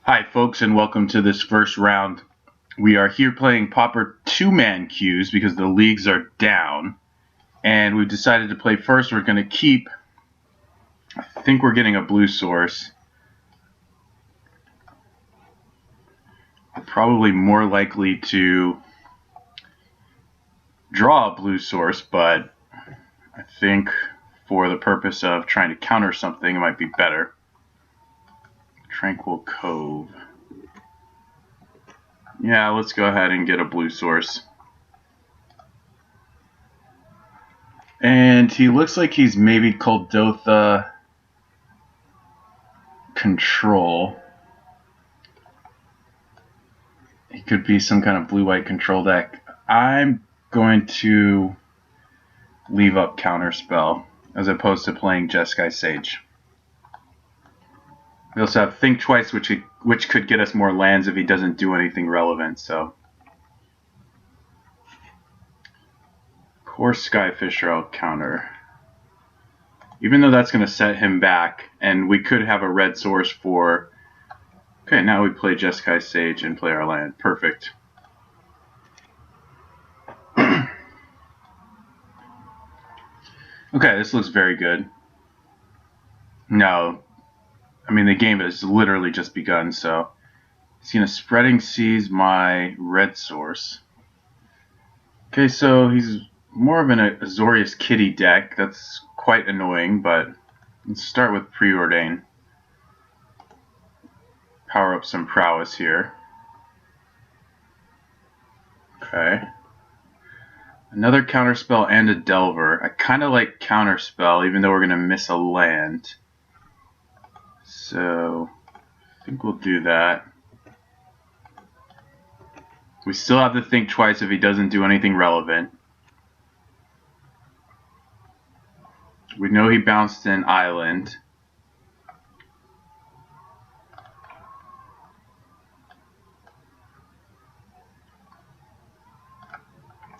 Hi folks, and welcome to this first round. We are here playing Pauper two-man queues because the leagues are down, and we've decided to play first. We're going to keep, I think we're getting a blue source. Probably more likely to draw a blue source, but I think for the purpose of trying to counter something, it might be better. Tranquil Cove. Yeah, let's go ahead and get a blue source. And he looks like he's maybe Kuldotha control. He could be some kind of blue-white control deck. I'm going to leave up Counterspell as opposed to playing Jeskai Sage. We also have Think Twice, which could get us more lands if he doesn't do anything relevant. So, Core Skyfisher I'll counter. Even though that's going to set him back, and we could have a red source for... Okay, now we play Jeskai Sage and play our land. Perfect. Okay, this looks very good. No, I mean the game has literally just begun, so he's going to Spreading Seas my red source. Okay, so he's more of an Azorius Kitty deck. That's quite annoying, but let's start with Preordain. Power up some prowess here. Okay. Another Counterspell and a Delver. I kind of like Counterspell, even though we're going to miss a land. So, I think we'll do that. We still have to think twice if he doesn't do anything relevant. We know he bounced an island.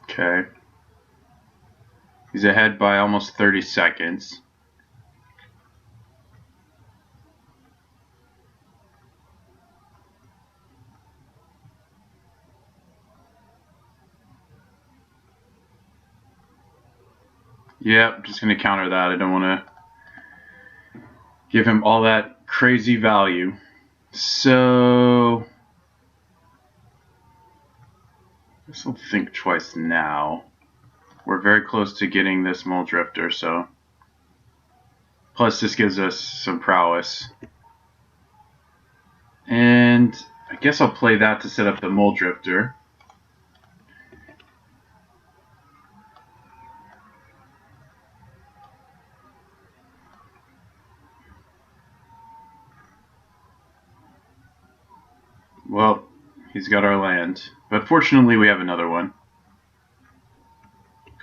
Okay. He's ahead by almost 30 seconds. Yep, I'm just going to counter that. I don't want to give him all that crazy value. So, I guess I'll think twice now. We're very close to getting this Mole Drifter, so. Plus, this gives us some prowess. And I guess I'll play that to set up the Mole Drifter. Well, he's got our land. But fortunately, we have another one.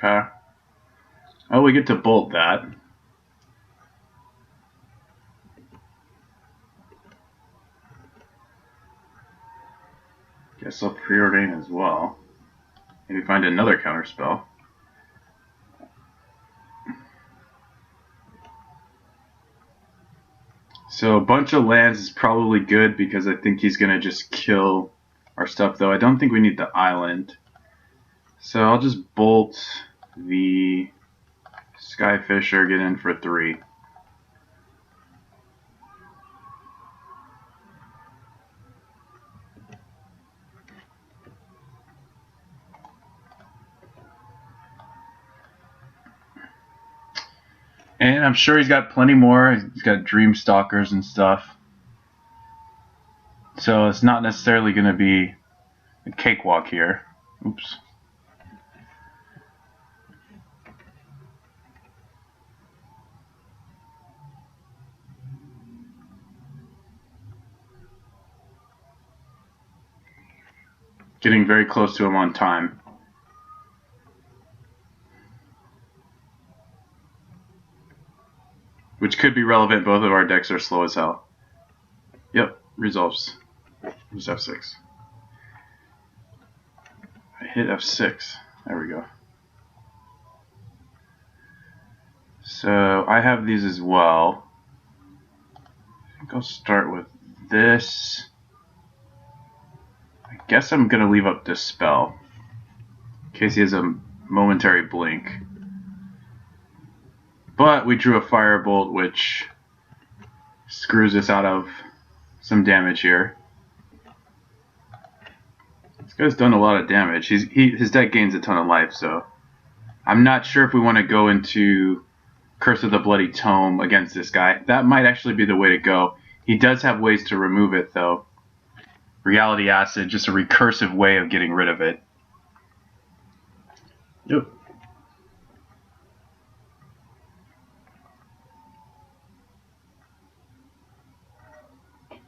Okay. Oh, we get to bolt that. Guess I'll preordain as well. Maybe find another counterspell. So a bunch of lands is probably good because I think he's going to just kill our stuff, though I don't think we need the island. So I'll just bolt the Skyfisher, get in for 3. And I'm sure he's got plenty more. He's got Dream Stalkers and stuff. So it's not necessarily going to be a cakewalk here. Oops. Getting very close to him on time. Which could be relevant. Both of our decks are slow as hell. Yep, resolves. Use F6. I hit F6. There we go. So I have these as well. I think I'll start with this. guess I'm going to leave up Dispel in case he has a momentary blink. But we drew a Firebolt, which screws us out of some damage here. This guy's done a lot of damage. His deck gains a ton of life, so I'm not sure if we want to go into Curse of the Bloody Tome against this guy. That might actually be the way to go. He does have ways to remove it, though. Reality Acid, just a recursive way of getting rid of it. Yep.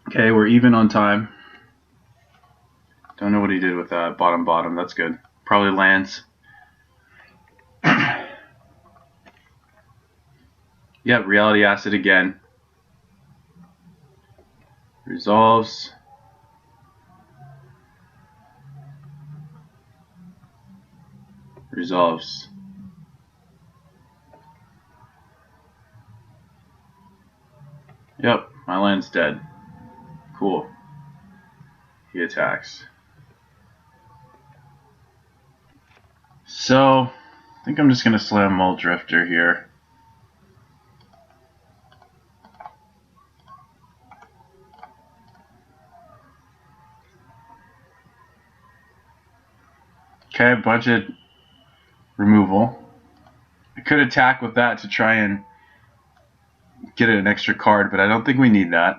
Okay, we're even on time. Don't know what he did with that bottom. That's good. Probably lands. Yep, Reality Acid again. Resolves. Resolves. Yep, my land's dead. Cool. He attacks. So, I think I'm just going to slam Mull Drifter here. Okay, budget removal. I could attack with that to try and get an extra card, but I don't think we need that.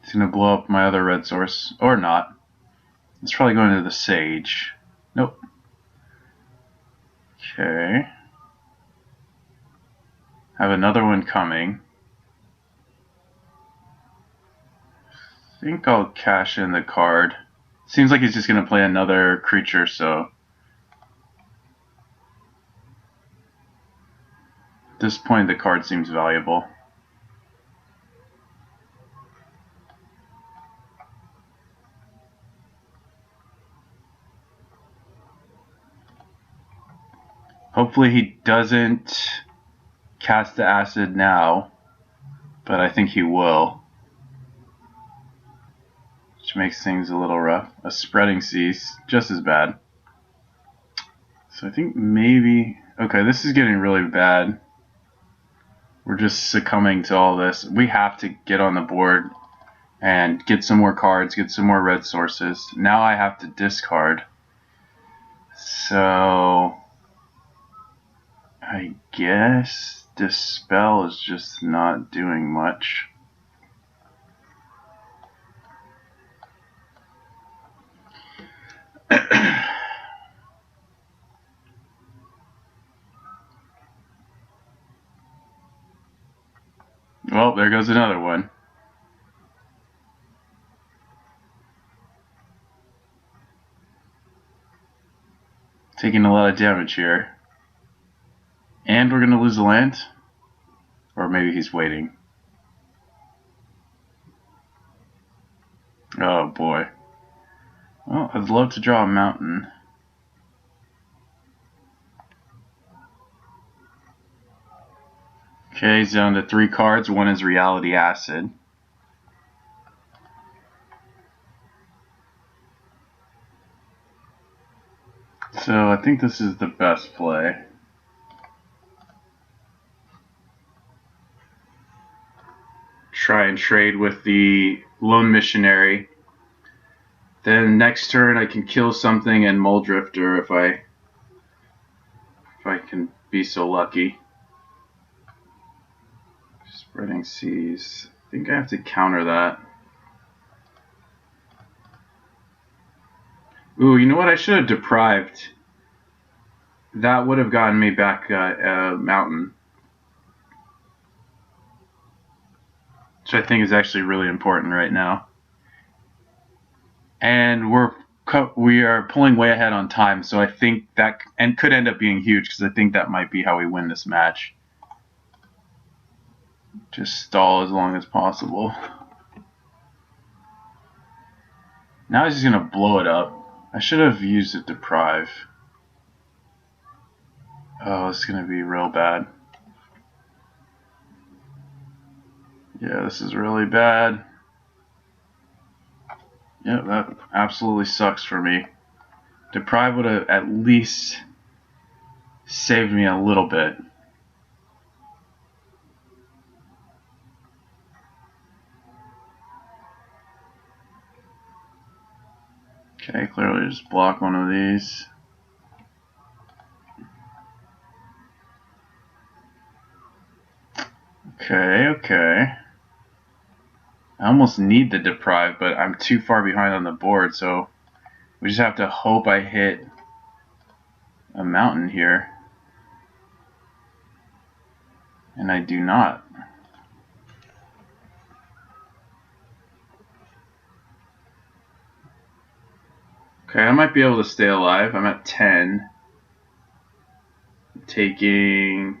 It's going to blow up my other red source. Or not. It's probably going to the Sage. Nope. Okay. Have another one coming. I think I'll cash in the card. Seems like he's just going to play another creature, so at this point the card seems valuable. Hopefully he doesn't cast the acid now, but I think he will. Which makes things a little rough. A Spreading Seas, just as bad. So I think maybe... Okay, this is getting really bad. We're just succumbing to all this. We have to get on the board and get some more cards, get some more red sources. Now I have to discard. So... I guess Dispel is just not doing much. Well, there goes another one. Taking a lot of damage here. And we're going to lose a land? Or maybe he's waiting. Oh boy. Well, I'd love to draw a mountain. Okay, he's down to 3 cards. One is Reality Acid. So I think this is the best play. Try and trade with the Lone Missionary. Then next turn I can kill something and Mull Drifter if I can be so lucky. Spreading Seas. I think I have to counter that. Ooh, you know what? I should have deprived. That would have gotten me back a mountain. Which I think is actually really important right now. And we are pulling way ahead on time, so I think that and could end up being huge because I think that might be how we win this match. Just stall as long as possible. Now he's just gonna blow it up. I should have used a deprive. Oh, it's gonna be real bad. Yeah, this is really bad. Yeah, that absolutely sucks for me. Deprive would have at least saved me a little bit. Okay, clearly just block one of these. Okay. I almost need the deprive, but I'm too far behind on the board, so we just have to hope I hit a mountain here. And I do not. Okay, I might be able to stay alive. I'm at 10. Taking...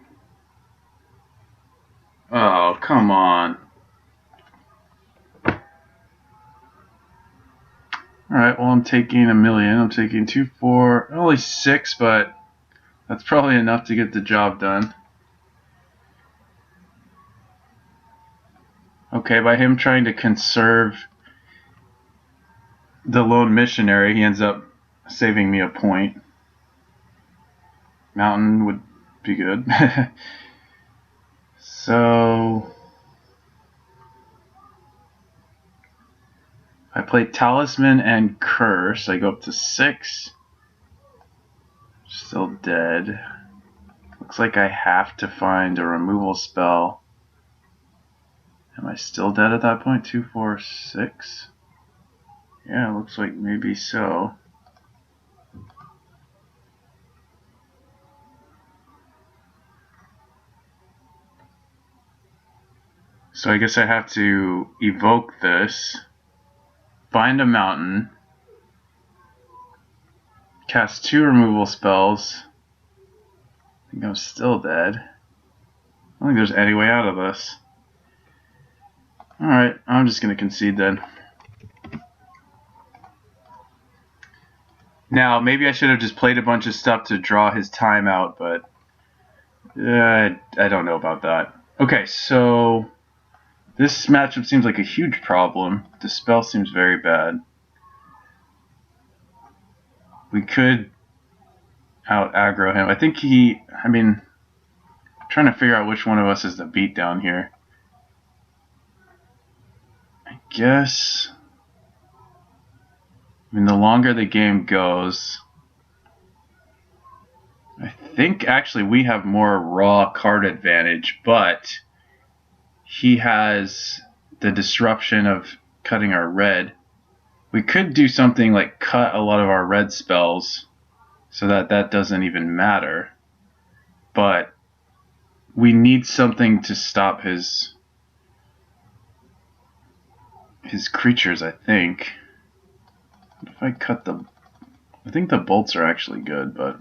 Oh, come on. Alright, well, I'm taking a million. I'm taking 2, 4, only 6, but that's probably enough to get the job done. Okay, by him trying to conserve the lone missionary, he ends up saving me a point. Mountain would be good. So I play Talisman and Curse. I go up to 6. Still dead. Looks like I have to find a removal spell. Am I still dead at that point? 2, 4, 6? Yeah, it looks like maybe so. So I guess I have to evoke this, find a mountain, cast 2 removal spells. I think I'm still dead. I don't think there's any way out of this. Alright, I'm just going to concede then. Now, maybe I should have just played a bunch of stuff to draw his time out, but I don't know about that. Okay, so this matchup seems like a huge problem. The spell seems very bad. We could out aggro him. I think I'm trying to figure out which one of us is the beatdown here. I guess, the longer the game goes, I think actually we have more raw card advantage, but he has the disruption of cutting our red. We could do something like cut a lot of our red spells so that doesn't even matter. But we need something to stop his creatures, I think. If I cut I think the bolts are actually good, but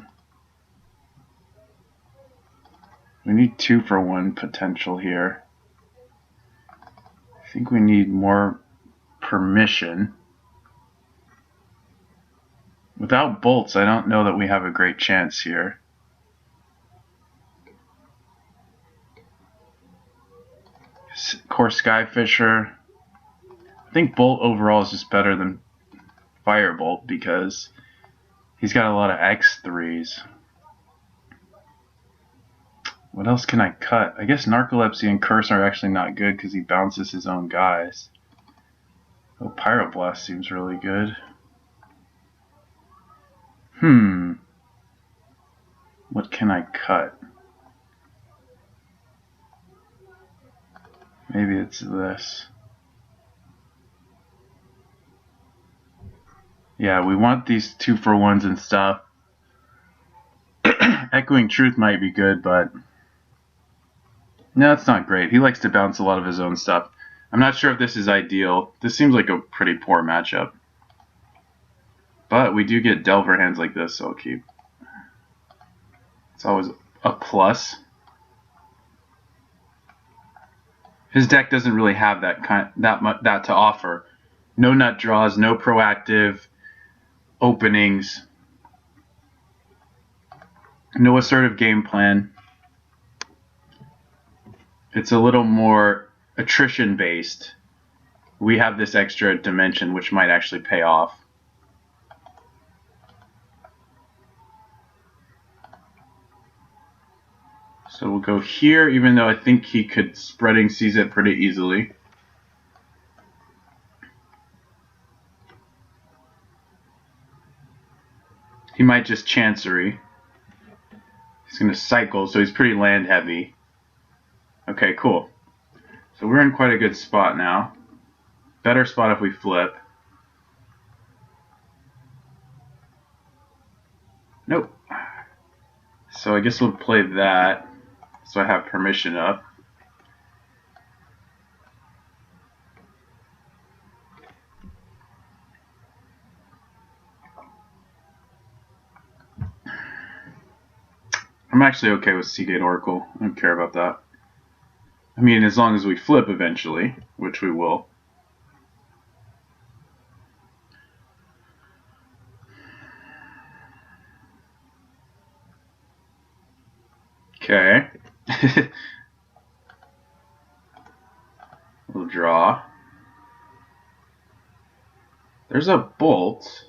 we need 2 for 1 potential here. I think we need more permission. Without bolts, I don't know that we have a great chance here. Core Skyfisher. I think Bolt overall is just better than Firebolt because he's got a lot of X3s. What else can I cut? I guess Narcolepsy and Curse are actually not good because he bounces his own guys. Oh, Pyroblast seems really good. What can I cut? Maybe it's this. Yeah, we want these 2 for 1s and stuff. Echoing Truth might be good, but no, it's not great. He likes to bounce a lot of his own stuff. I'm not sure if this is ideal. This seems like a pretty poor matchup. But we do get Delver hands like this, so I'll keep. It's always a plus. His deck doesn't really have that to offer. No nut draws, no proactive openings, no assertive game plan. It's a little more attrition based, we have this extra dimension which might actually pay off. So we'll go here, even though I think he could spreading seize it pretty easily. He might just Chancery. He's going to cycle, so he's pretty land heavy. Okay, cool. So we're in quite a good spot now. Better spot if we flip. Nope. So I guess we'll play that. So I have permission up. I'm actually okay with Seagate Oracle. I don't care about that. I mean, as long as we flip eventually, which we will. Okay. We'll draw. There's a bolt.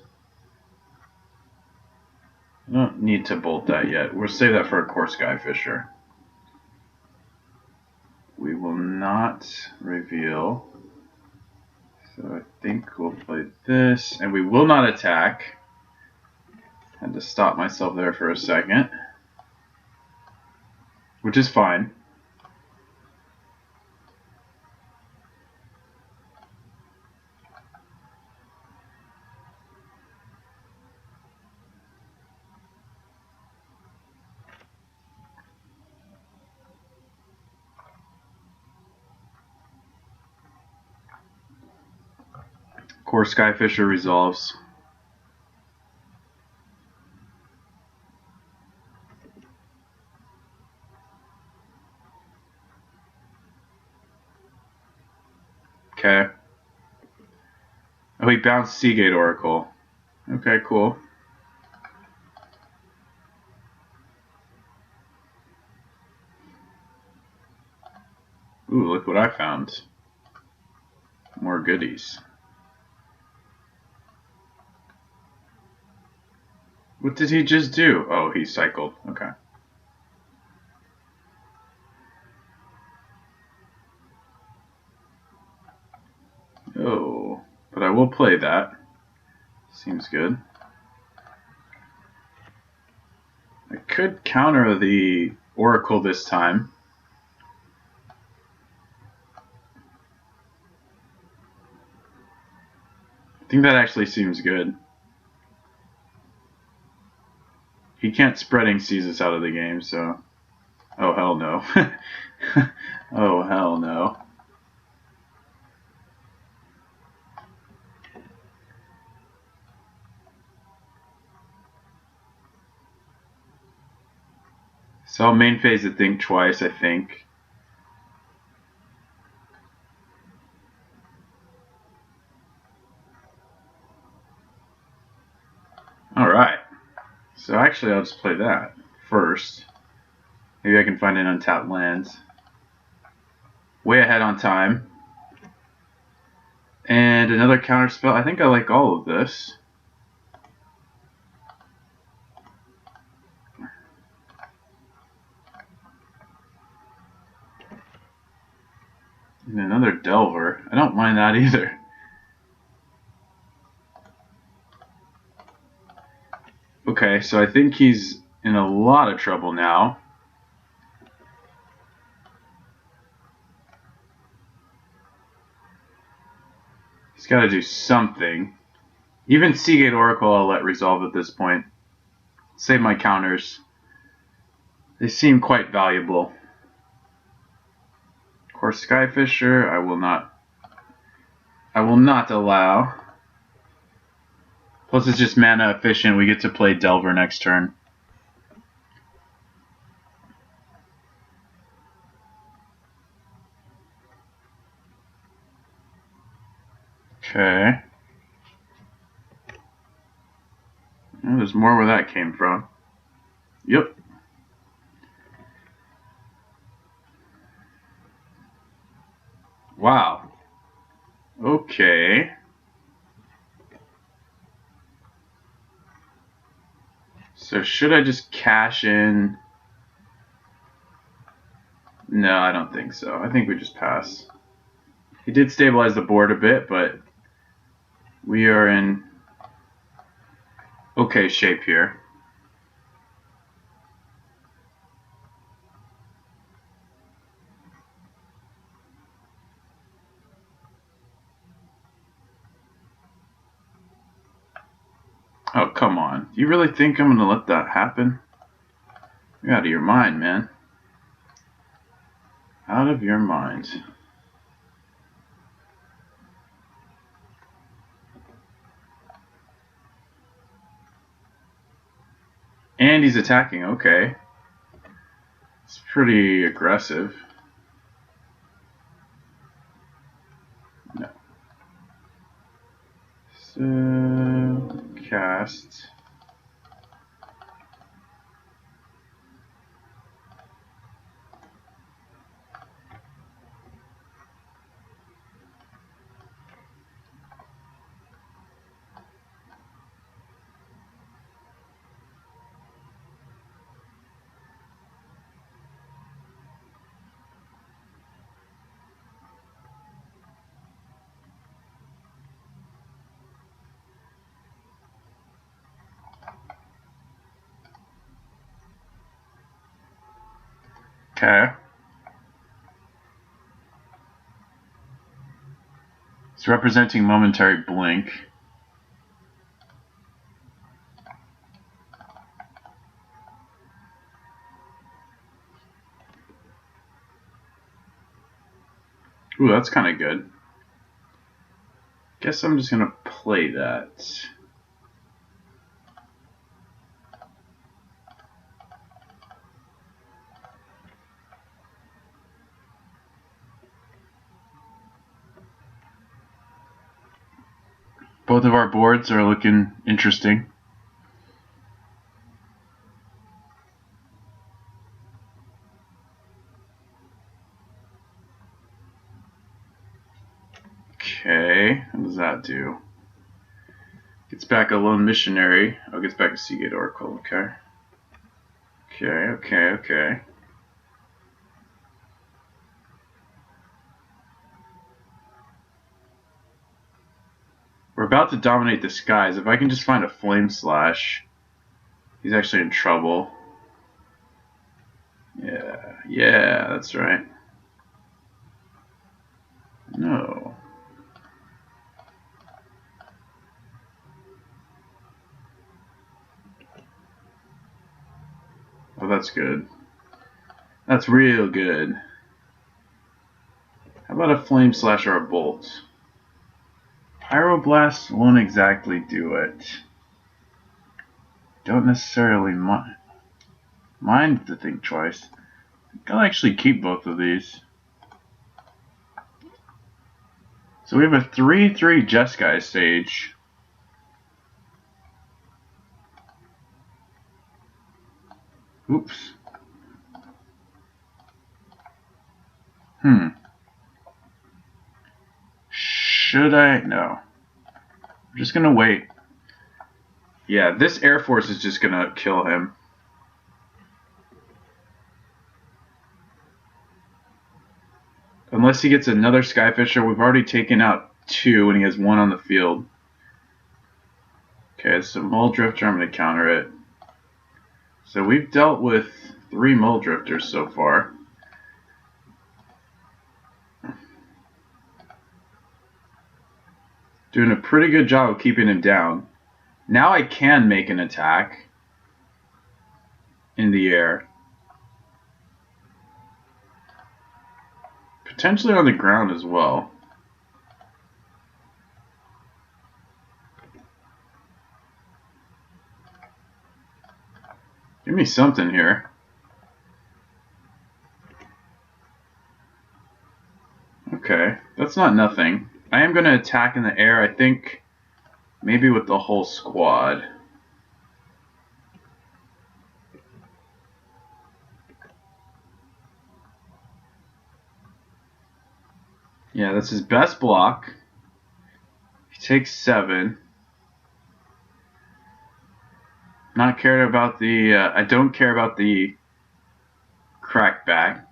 I don't need to bolt that yet. We'll save that for a Core Skyfisher. We will not reveal. So I think we'll play this. And we will not attack. Had to stop myself there for a second. Which is fine. Core Skyfisher resolves. Okay. Oh, he bounced Seagate Oracle. Okay, cool. Ooh, look what I found. More goodies. What did he just do? Oh, he cycled. Okay. Oh, but I will play that. Seems good. I could counter the Oracle this time. I think that actually seems good. He can't spreading seize us out of the game, so... Oh, hell no. Oh, hell no. So I'll main phase the Think Twice, I think. Alright. So actually I'll just play that first. Maybe I can find an untapped land. Way ahead on time. And another counter spell. I think I like all of this. And another Delver. I don't mind that either. Okay, so I think he's in a lot of trouble now. He's got to do something. Even Seagate Oracle I'll let resolve at this point. Save my counters. They seem quite valuable. Of course, Skyfisher, I will not allow. Plus it's just mana efficient. We get to play Delver next turn. Okay. Oh, there's more where that came from. Yep. Wow. Okay. So should I just cash in? No, I don't think so. I think we just pass. He did stabilize the board a bit, but we are in okay shape here. Oh, come on. Do you really think I'm going to let that happen? You're out of your mind, man. Out of your mind. And he's attacking. Okay. It's pretty aggressive. No. So, cast. Okay. It's representing momentary blink. Ooh, that's kind of good. Guess I'm just going to play that. Both of our boards are looking interesting. Okay, what does that do? Gets back a lone missionary. Oh, gets back a Seagate Oracle. Okay. Okay. We're about to dominate the skies. If I can just find a Flame Slash, he's actually in trouble. Yeah, that's right. No. Oh, that's good. That's real good. How about a Flame Slash or a Bolt? Pyroblast won't exactly do it. Don't necessarily mind to think twice. I'll actually keep both of these. So we have a 3/3 Jeskai stage. Oops. Should I? No. I'm just gonna wait. Yeah, this Air Force is just gonna kill him. Unless he gets another Skyfisher. We've already taken out 2 and he has 1 on the field. Okay, so Mole Drifter, I'm gonna counter it. So we've dealt with 3 Mole Drifters so far. Doing a pretty good job of keeping him down. Now I can make an attack in the air. Potentially on the ground as well. Give me something here. Okay, that's not nothing. I am going to attack in the air, I think maybe with the whole squad. Yeah, that's his best block. He takes 7. Not cared about the. I don't care about the crackback.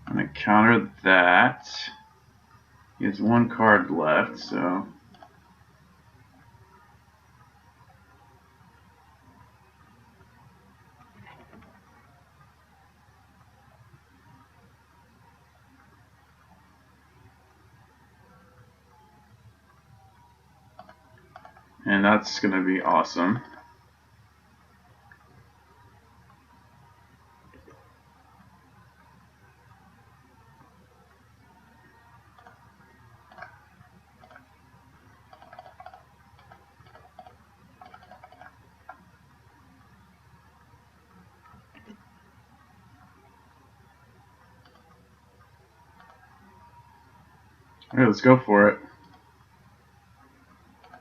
I'm gonna counter that. He has 1 card left, so. And that's gonna be awesome. Alright, let's go for it.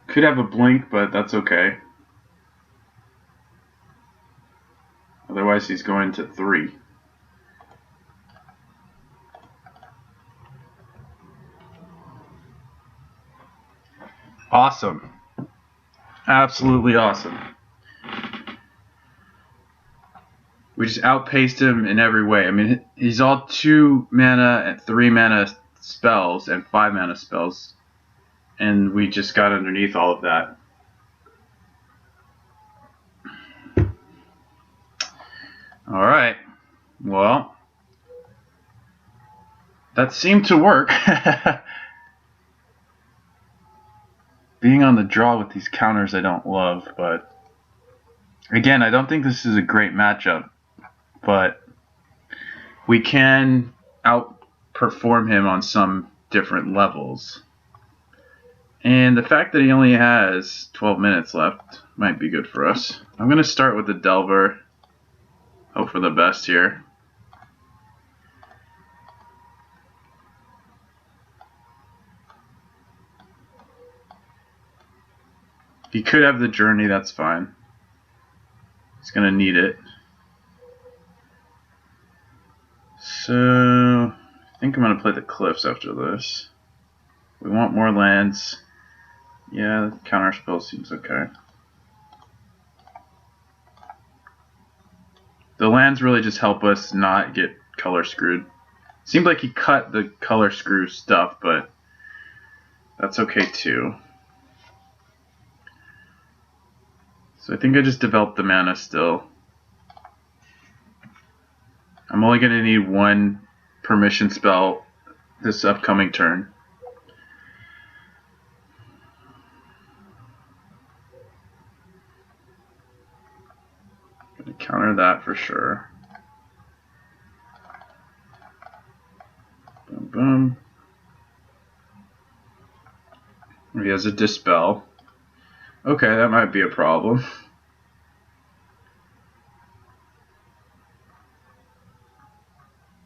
Could have a blink, but that's okay. Otherwise, he's going to 3. Awesome. Absolutely awesome. We just outpaced him in every way. I mean, he's all 2 mana and 3 mana spells and 5 mana spells. And we just got underneath all of that. Alright. Well, that seemed to work. Being on the draw with these counters I don't love, but again, I don't think this is a great matchup, but we can outperform him on some different levels. And the fact that he only has 12 minutes left might be good for us. I'm going to start with the Delver. Hope for the best here. He could have the Journey, that's fine. He's going to need it. So, I think I'm going to play the Cliffs after this. We want more lands. Yeah, the counter spell seems okay. The lands really just help us not get color screwed. Seemed like he cut the color screw stuff, but that's okay too. So I think I just developed the mana still. I'm only going to need 1 permission spell this upcoming turn. Going to counter that for sure. Boom, boom. He has a Dispel. Okay, that might be a problem.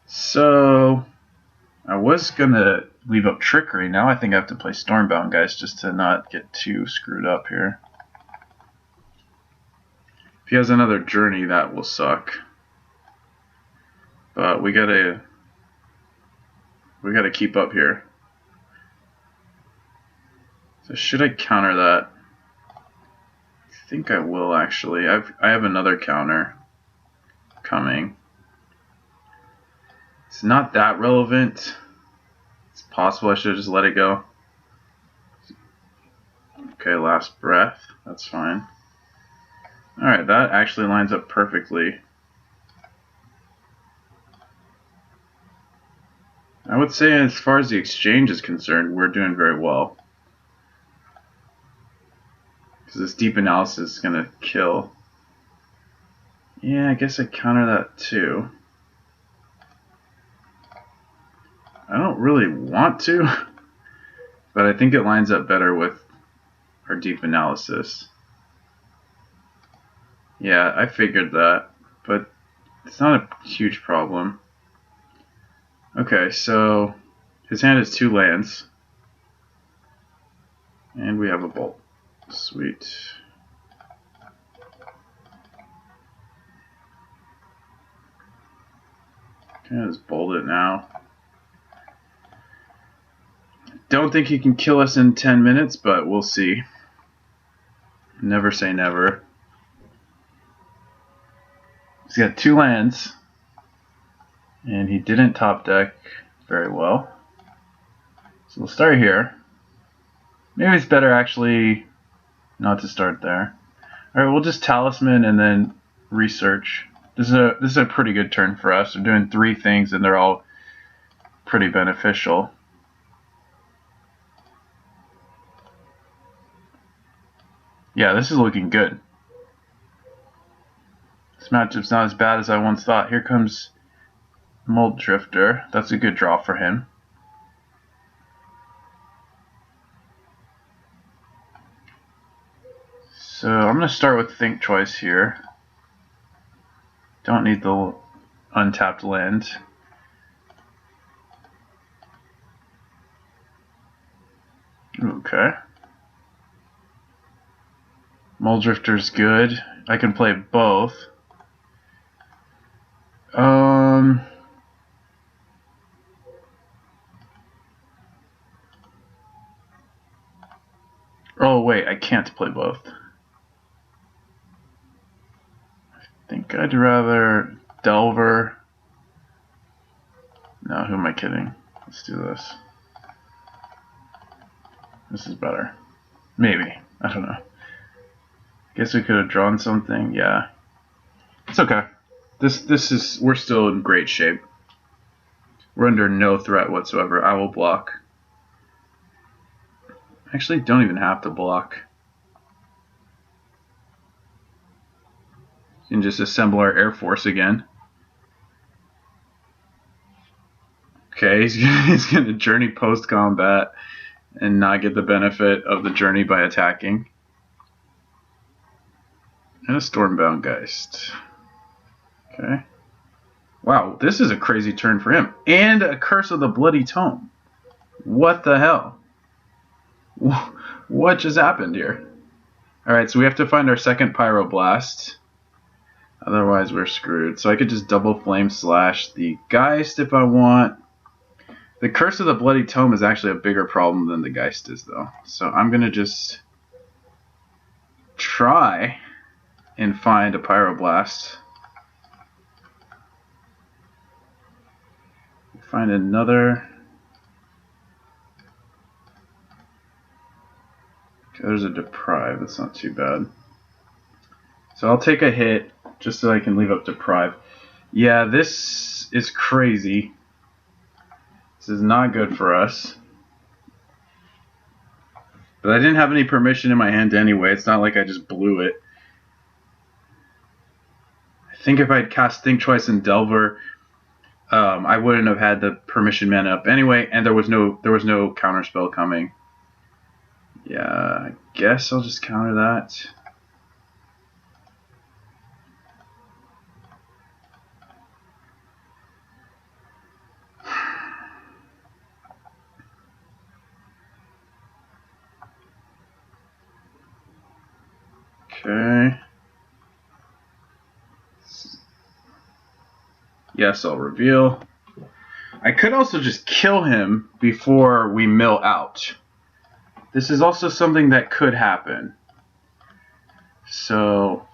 So, I was going to leave up Trickery. Now I think I have to play Stormbound, guys, just to not get too screwed up here. If he has another Journey, that will suck. But we gotta keep up here. So should I counter that? I think I will actually. I have another counter coming. It's not that relevant. It's possible I should have just let it go. Okay, Last Breath. That's fine. Alright, that actually lines up perfectly. I would say as far as the exchange is concerned, we're doing very well. Because this deep analysis is going to kill. Yeah, I guess I counter that too. I don't really want to, but I think it lines up better with our deep analysis. Yeah, I figured that, but it's not a huge problem. Okay, so his hand is 2 lands. And we have a Bolt. Sweet. Okay, let's bolt it now. Don't think he can kill us in 10 minutes, but we'll see. Never say never. He's got 2 lands, and he didn't top deck very well. So we'll start here. Maybe it's better actually not to start there. All right, we'll just talisman and then research. This is a pretty good turn for us. We're doing 3 things, and they're all pretty beneficial. Yeah, this is looking good. This matchup's not as bad as I once thought. Here comes Mold Drifter. That's a good draw for him. So I'm going to start with Think Choice here. Don't need the untapped land. Okay. Mold Drifter's good. I can play both. Oh wait, I can't play both. I think I'd rather Delver. No, who am I kidding? Let's do this. This is better. Maybe. I don't know. Guess we could have drawn something. Yeah. It's okay. We're still in great shape. We're under no threat whatsoever. I will block. Actually, don't even have to block. You can just assemble our Air Force again. Okay, he's going to journey post-combat and not get the benefit of the journey by attacking. And a Stormbound Geist. Okay. Wow, this is a crazy turn for him. And a Curse of the Bloody Tome. What the hell? What just happened here? Alright, so we have to find our second Pyroblast. Otherwise we're screwed. So I could just double Flame Slash the Geist if I want. The Curse of the Bloody Tome is actually a bigger problem than the Geist is, though. So I'm going to just try and find a Pyroblast. Find another. Okay, there's a Deprive. That's not too bad. So I'll take a hit just so I can leave up Deprive. Yeah, this is crazy. This is not good for us. But I didn't have any permission in my hand anyway. It's not like I just blew it. I think if I'd cast Think Twice and Delver, I wouldn't have had the permission mana up anyway, and there was no counterspell coming. Yeah, I guess I'll just counter that. Okay. Yes, I'll reveal. I could also just kill him before we mill out. This is also something that could happen. So,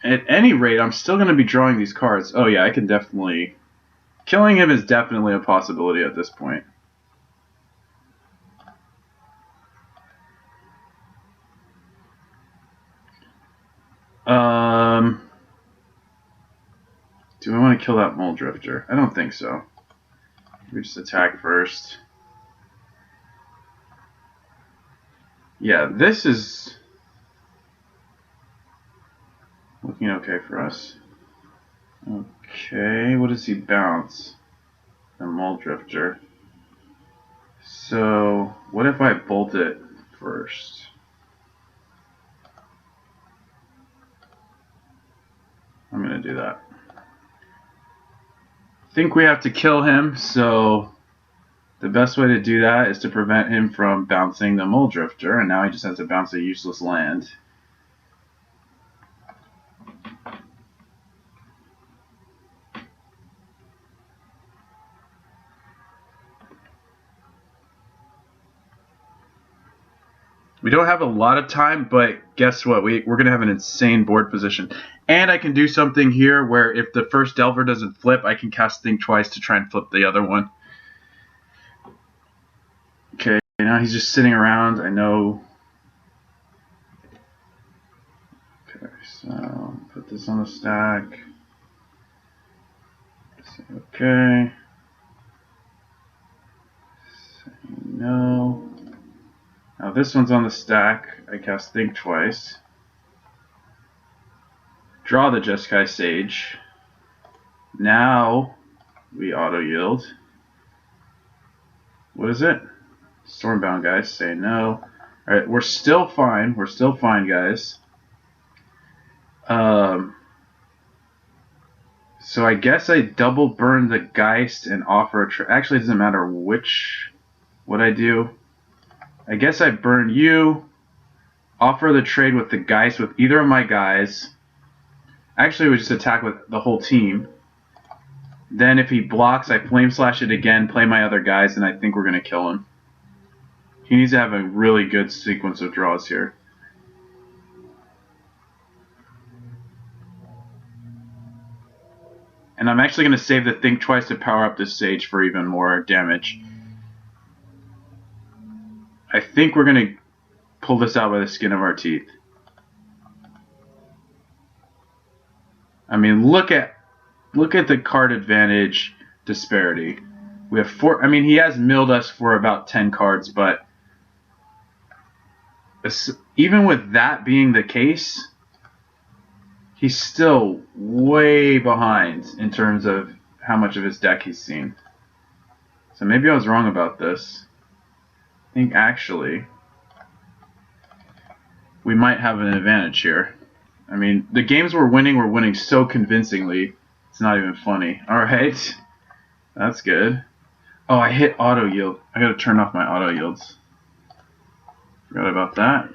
at any rate, I'm still going to be drawing these cards. Oh yeah, I can definitely... Killing him is definitely a possibility at this point. Do I want to kill that Mold Drifter? I don't think so. We just attack first. Yeah, this is looking okay for us. Okay, what does he bounce? The Mold Drifter. So, what if I bolt it first? I'm going to do that. I think we have to kill him, so the best way to do that is to prevent him from bouncing the Mold Drifter, and now he just has to bounce a useless land. We don't have a lot of time, but guess what? We're going to have an insane board position. And I can do something here where if the first Delver doesn't flip, I can cast Think Twice to try and flip the other one. Okay, now he's just sitting around. I know. Okay, so put this on the stack. Say okay. Say no. Now this one's on the stack. I cast Think Twice. Draw the Jeskai Sage. Now we auto yield. What is it? Stormbound, guys. Say no. Alright, we're still fine. We're still fine, guys. So I guess I double burn the Geist and offer a trade. Actually, it doesn't matter what I do. I guess I burn you, offer the trade with the Geist with either of my guys. Actually, we just attack with the whole team. Then if he blocks, I Flame Slash it again, play my other guys, and I think we're going to kill him. He needs to have a really good sequence of draws here. And I'm actually going to save the Think Twice to power up this Sage for even more damage. I think we're going to pull this out by the skin of our teeth. I mean, look at the card advantage disparity. We have 4. I mean, he has milled us for about 10 cards, but even with that being the case, he's still way behind in terms of how much of his deck he's seen. So maybe I was wrong about this. I think actually we might have an advantage here. I mean, the games we're winning so convincingly, it's not even funny. Alright, that's good. Oh, I hit auto yield. I gotta turn off my auto yields. Forgot about that.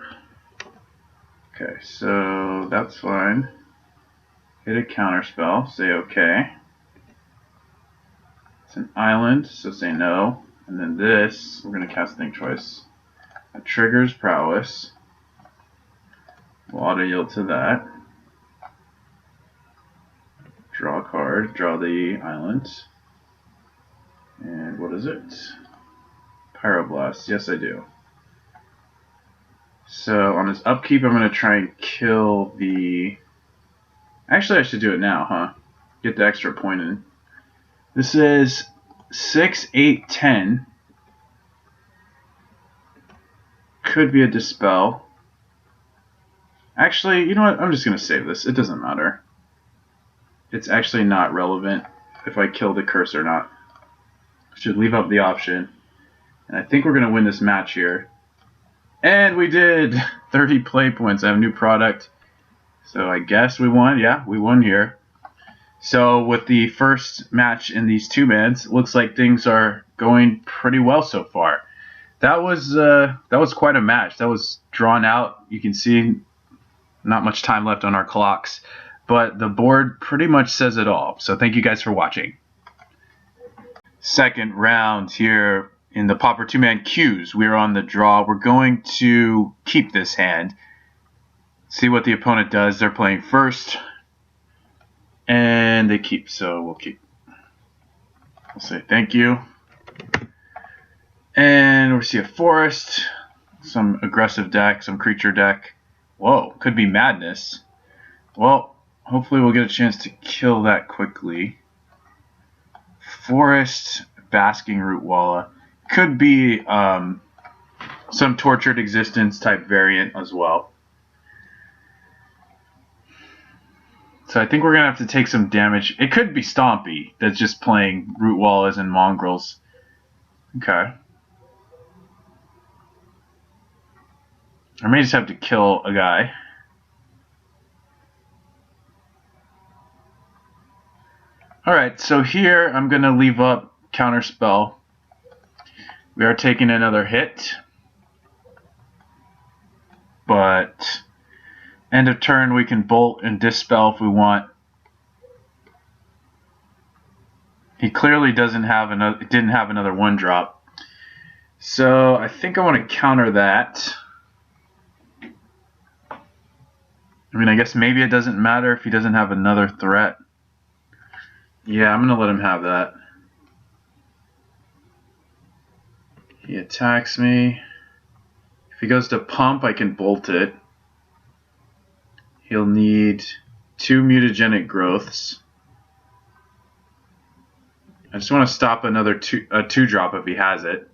Okay, so that's fine. Hit a counter spell, say okay. It's an island, so say no. And then this, we're going to cast Think Twice. That triggers Prowess. We'll auto yield to that. Draw a card, draw the island. And what is it? Pyroblast, yes I do. So on his upkeep, I'm going to try and kill the... Actually, I should do it now, huh? Get the extra point in. This is 6, 8, 10. Could be a Dispel. Actually, you know what? I'm just going to save this. It doesn't matter. It's actually not relevant if I kill the curse or not. I should leave up the option. And I think we're going to win this match here. And we did! 30 play points. I have a new product. So I guess we won. Yeah, we won here. So with the first match in these 2-mans, looks like things are going pretty well so far. That was quite a match. That was drawn out. You can see not much time left on our clocks, but the board pretty much says it all. So thank you guys for watching. Second round here in the Pauper 2-man queues. We're on the draw. We're going to keep this hand. See what the opponent does. They're playing first. And they keep, so we'll keep. We'll say thank you. And we see a forest, some aggressive deck, some creature deck. Whoa, could be madness. Well, hopefully we'll get a chance to kill that quickly. Forest, Basking Root Walla. Could be some Tortured Existence type variant as well. So I think we're going to have to take some damage. It could be Stompy that's just playing Root Wallas and Mongrels. Okay. I may just have to kill a guy. Alright, so here I'm going to leave up Counterspell. We are taking another hit. But end of turn we can bolt and dispel if we want. He clearly didn't have another 1-drop. So I think I want to counter that. I mean, I guess maybe it doesn't matter if he doesn't have another threat. Yeah, I'm going to let him have that. He attacks me. If he goes to pump, I can bolt it. He'll need 2 mutagenic growths. I just want to stop another 2-drop if he has it.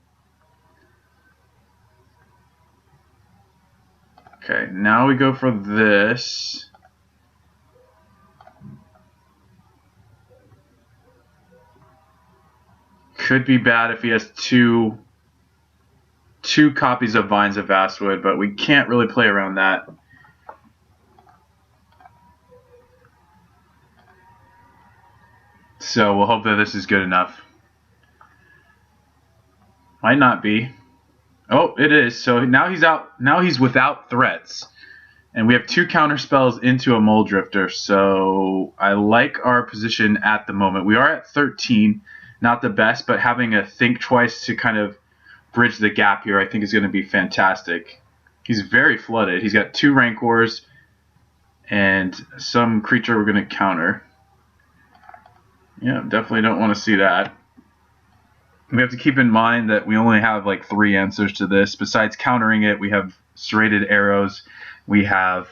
Okay, now we go for this. Could be bad if he has two copies of Vines of Vastwood, but we can't really play around that. So we'll hope that this is good enough. Might not be. Oh, it is. So now he's out. Now he's without threats. And we have 2 counter spells into a Mole Drifter. So I like our position at the moment. We are at 13. Not the best, but having a think twice to kind of bridge the gap here I think is going to be fantastic. He's very flooded. He's got 2 Rancors and some creature we're going to counter. Yeah, definitely don't want to see that. We have to keep in mind that we only have like 3 answers to this. Besides countering it, we have Serrated Arrows, we have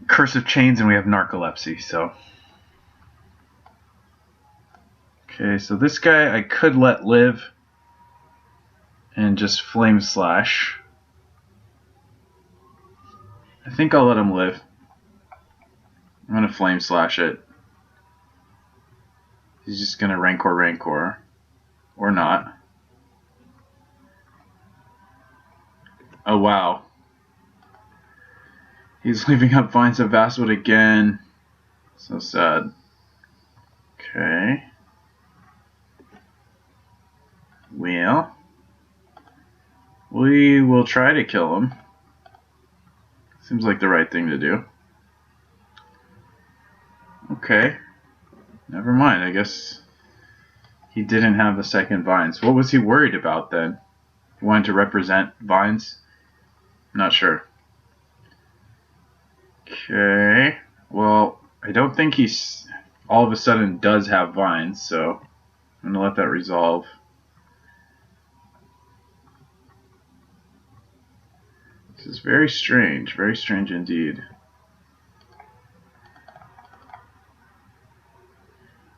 Curse of Chains, and we have Narcolepsy. So, okay, so this guy I could let live and just Flame Slash. I think I'll let him live. I'm going to Flame Slash it. He's just going to Rancor. Or not. Oh, wow. He's leaving up Vines of Vastwood again. So sad. Okay. Well, we will try to kill him. Seems like the right thing to do. Okay. Never mind. I guess he didn't have the second Vines. What was he worried about then? He wanted to represent Vines? Not sure. Okay. Well, I don't think he's all of a sudden does have Vines, so I'm going to let that resolve. This is very strange indeed.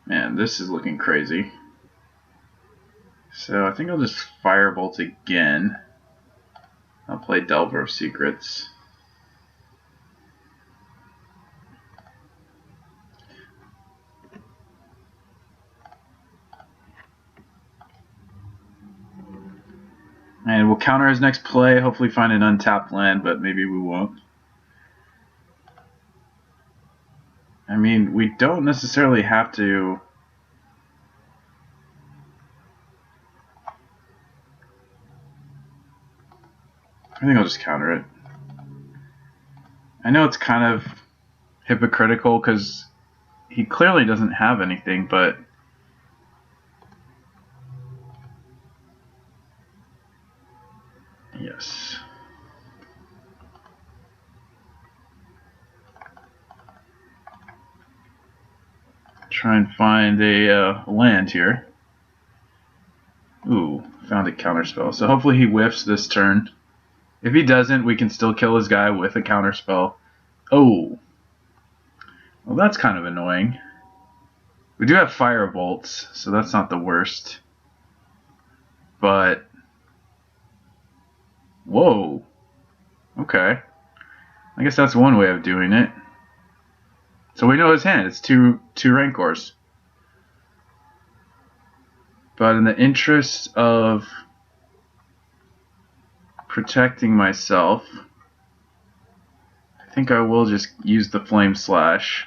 Man, this is looking crazy. So I think I'll just Firebolt again. I'll play Delver of Secrets. And we'll counter his next play, hopefully find an untapped land, but maybe we won't. I mean, we don't necessarily have to... I think I'll just counter it. I know it's kind of hypocritical because he clearly doesn't have anything, but... Yes. Try and find a land here. Ooh, found a counterspell. So hopefully he whiffs this turn. If he doesn't, we can still kill his guy with a counterspell. Oh. Well, that's kind of annoying. We do have Firebolts, so that's not the worst. But... Whoa. Okay. I guess that's one way of doing it. So we know his hand. It's two Rancors. But in the interest of protecting myself, I think I will just use the Flame Slash.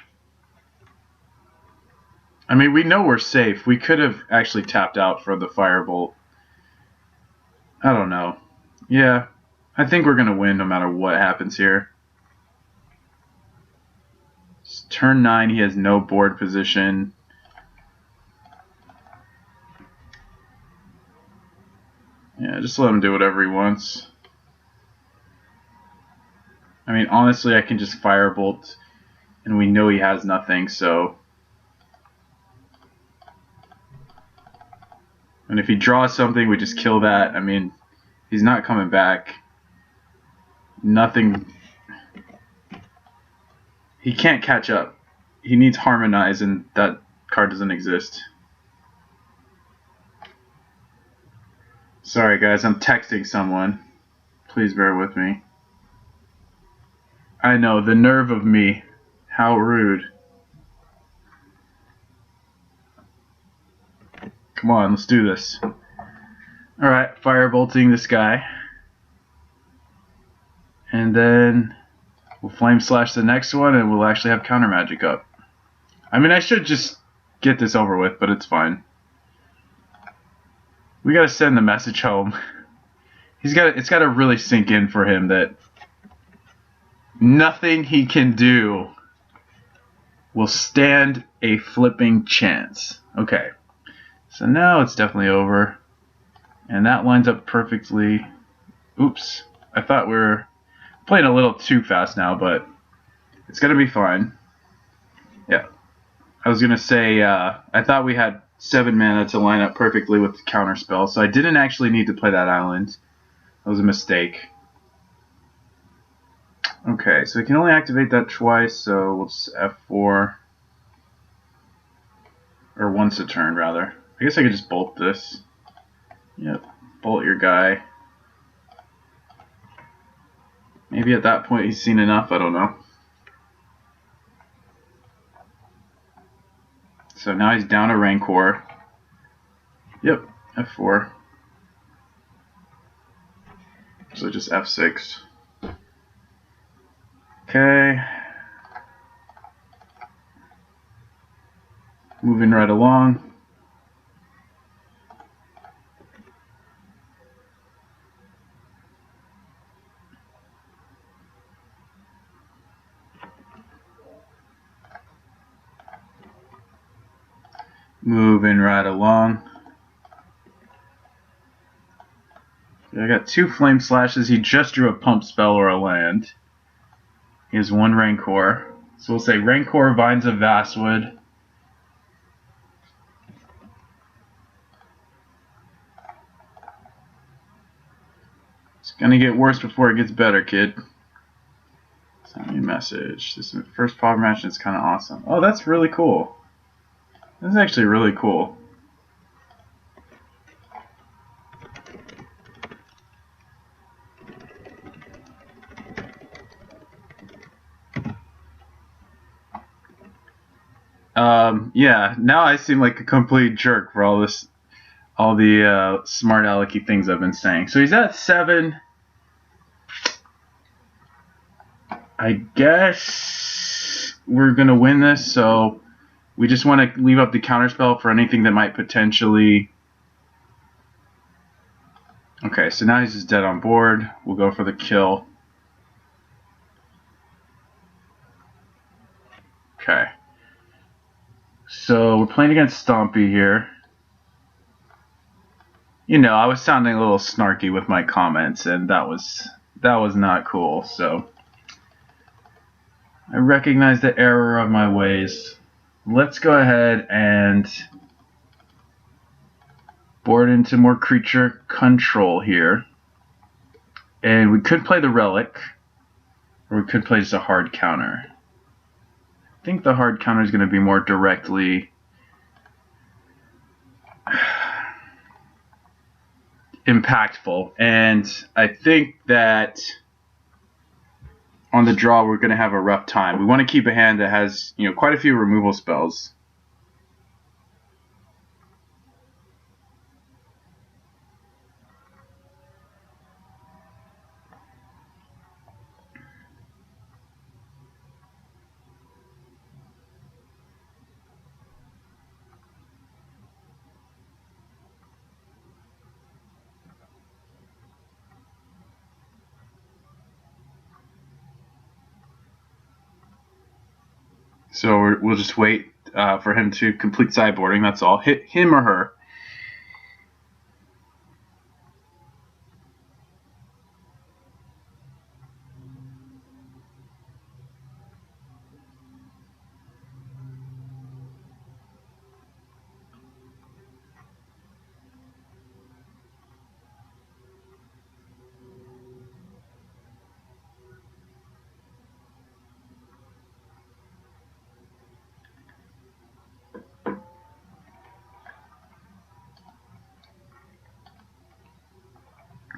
I mean, we know we're safe. We could have actually tapped out for the Firebolt. I don't know. Yeah, I think we're going to win no matter what happens here. Turn 9, he has no board position. Yeah, just let him do whatever he wants. I mean, honestly, I can just Firebolt, and we know he has nothing, so... And if he draws something, we just kill that. I mean, he's not coming back. Nothing... He can't catch up. He needs Harmonize, and that card doesn't exist. Sorry, guys, I'm texting someone. Please bear with me. I know, the nerve of me. How rude. Come on, let's do this. Alright, Firebolting this guy. And then we'll Flame Slash the next one, and we'll actually have Counter Magic up. I mean, I should just get this over with, but it's fine. We gotta send the message home. It's gotta really sink in for him that nothing he can do will stand a flipping chance. Okay, so now it's definitely over. And that lines up perfectly. Oops, I thought we were playing a little too fast now, but it's gonna be fine. Yeah, I was gonna say, I thought we had 7 mana to line up perfectly with the counter spell, so I didn't actually need to play that island. That was a mistake. Okay, so we can only activate that twice, so we'll just F4. Or once a turn, rather. I guess I could just bolt this. Yep, bolt your guy. Maybe at that point he's seen enough, I don't know. So now he's down a Rancor. Yep, F4. So just F6. Okay. Moving right along. Moving right along. I got 2 Flame Slashes. He just drew a Pump Spell or a land. He has 1 Rancor. So we'll say Rancor, Vines of Vastwood. It's gonna get worse before it gets better, kid. Send me a message. This first Pauper match is kind of awesome. Oh, that's really cool. This is actually really cool. Yeah, now I seem like a complete jerk for all the smart alecky things I've been saying. So he's at 7. I guess we're gonna win this, so we just want to leave up the counterspell for anything that might potentially... Okay, so now he's just dead on board. We'll go for the kill. Okay. So we're playing against Stompy here. You know, I was sounding a little snarky with my comments, and that was not cool, so I recognize the error of my ways. Let's go ahead and board into more creature control here. And we could play the Relic, or we could play just a hard counter. I think the hard counter is going to be more directly impactful. And I think that on the draw we're going to have a rough time. We want to keep a hand that has, you know, quite a few removal spells. So we'll just wait for him to complete sideboarding, that's all. Hit him or her.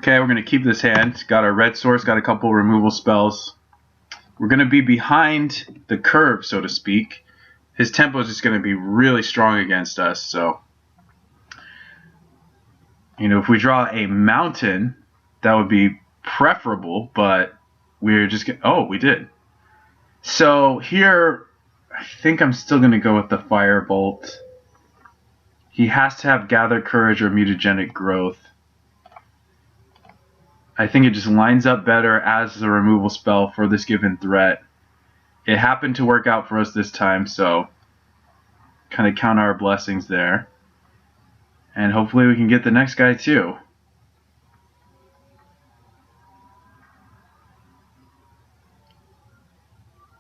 Okay, we're going to keep this hand. Got our red source, got a couple removal spells. We're going to be behind the curve, so to speak. His tempo is just going to be really strong against us. So, you know, if we draw a mountain, that would be preferable, but we're just going to... Oh, we did. So here, I think I'm still going to go with the Firebolt. He has to have Gather Courage or Mutagenic Growth. I think it just lines up better as the removal spell for this given threat. It happened to work out for us this time, so kind of count our blessings there. And hopefully we can get the next guy too.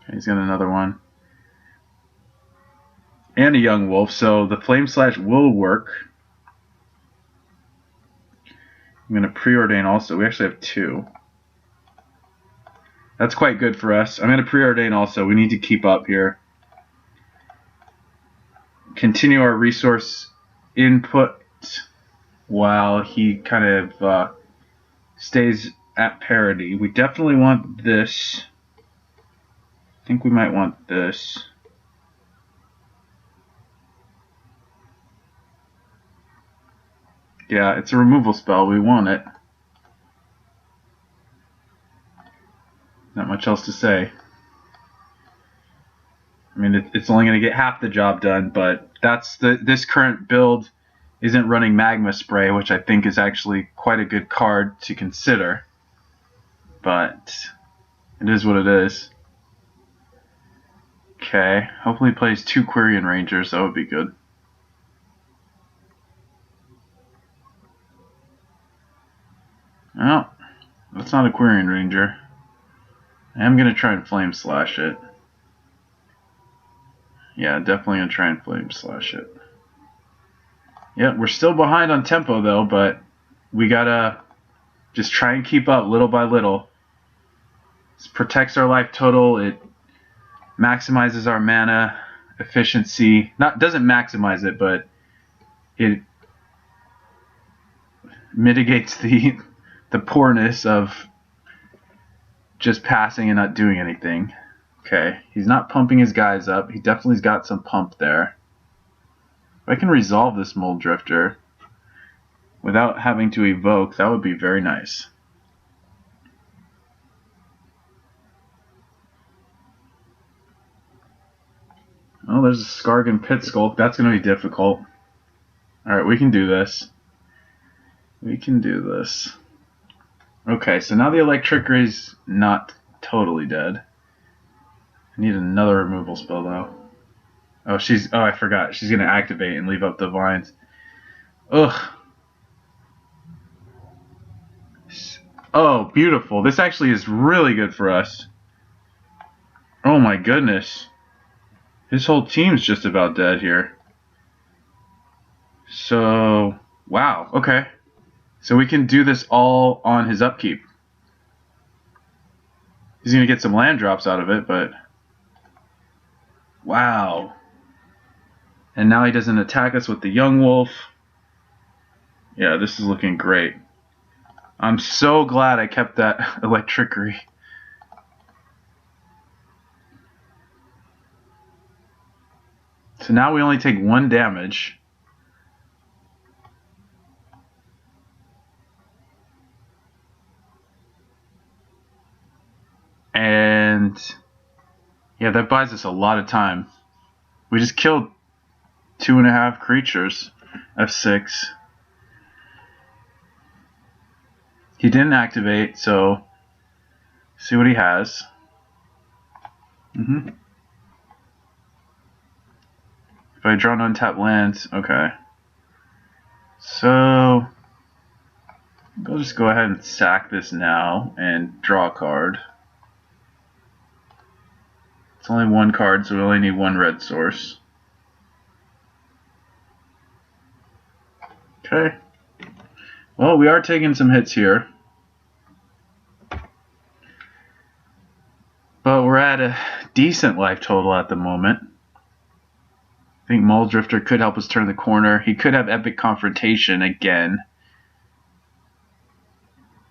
Okay, he's got another one. And a young wolf, so the Flame Slash will work. I'm going to preordain also. We actually have 2. That's quite good for us. I'm going to preordain also. We need to keep up here. Continue our resource input while he kind of stays at parity. We definitely want this. I think we might want this. Yeah, it's a removal spell. We want it. Not much else to say. I mean, it's only going to get half the job done, but this current build isn't running Magma Spray, which I think is actually quite a good card to consider. But it is what it is. Okay, hopefully he plays 2 Quirion Rangers. That would be good. Oh, that's not a Quirion Ranger. I am going to try and Flame Slash it. Yeah, definitely going to try and Flame Slash it. Yeah, we're still behind on tempo though, but we got to just try and keep up little by little. This protects our life total. It maximizes our mana efficiency. Doesn't maximize it, but it mitigates the poorness of just passing and not doing anything. Okay, he's not pumping his guys up. He definitely's got some pump there. If I can resolve this Mold Drifter without having to evoke, that would be very nice. Oh, there's a Skargan Pit Skulk. That's going to be difficult. Alright, we can do this. We can do this. Okay, so now the Electrickery's not totally dead. I need another removal spell though. Oh, I forgot. She's going to activate and leave up the vines. Ugh. Oh, beautiful. This actually is really good for us. Oh my goodness. His whole team's just about dead here. So, wow, okay. So we can do this all on his upkeep. He's going to get some land drops out of it, but... Wow. And now he doesn't attack us with the Young Wolf. Yeah, this is looking great. I'm so glad I kept that Electrickery. So now we only take 1 damage. And yeah, that buys us a lot of time. We just killed 2.5 creatures. F6. He didn't activate, so see what he has. If I draw an untapped land, okay. So I'll just go ahead and sack this now and draw a card. It's only 1 card, so we only need 1 red source. Okay. Well, we are taking some hits here. But we're at a decent life total at the moment. I think Mold Drifter could help us turn the corner. He could have Epic Confrontation again.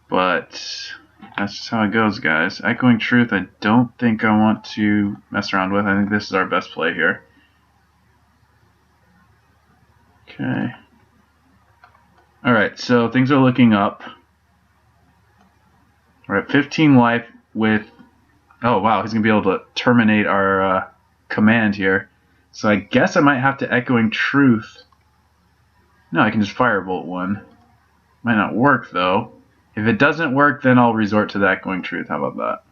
But that's just how it goes, guys. Echoing Truth, I don't think I want to mess around with. I think this is our best play here. Okay. Alright, so things are looking up. We're at 15 life with... Oh, wow, he's going to be able to terminate our command here. So I guess I might have to Echoing Truth. No, I can just Firebolt one. Might not work, though. If it doesn't work, then I'll resort to the Echoing Truth. How about that?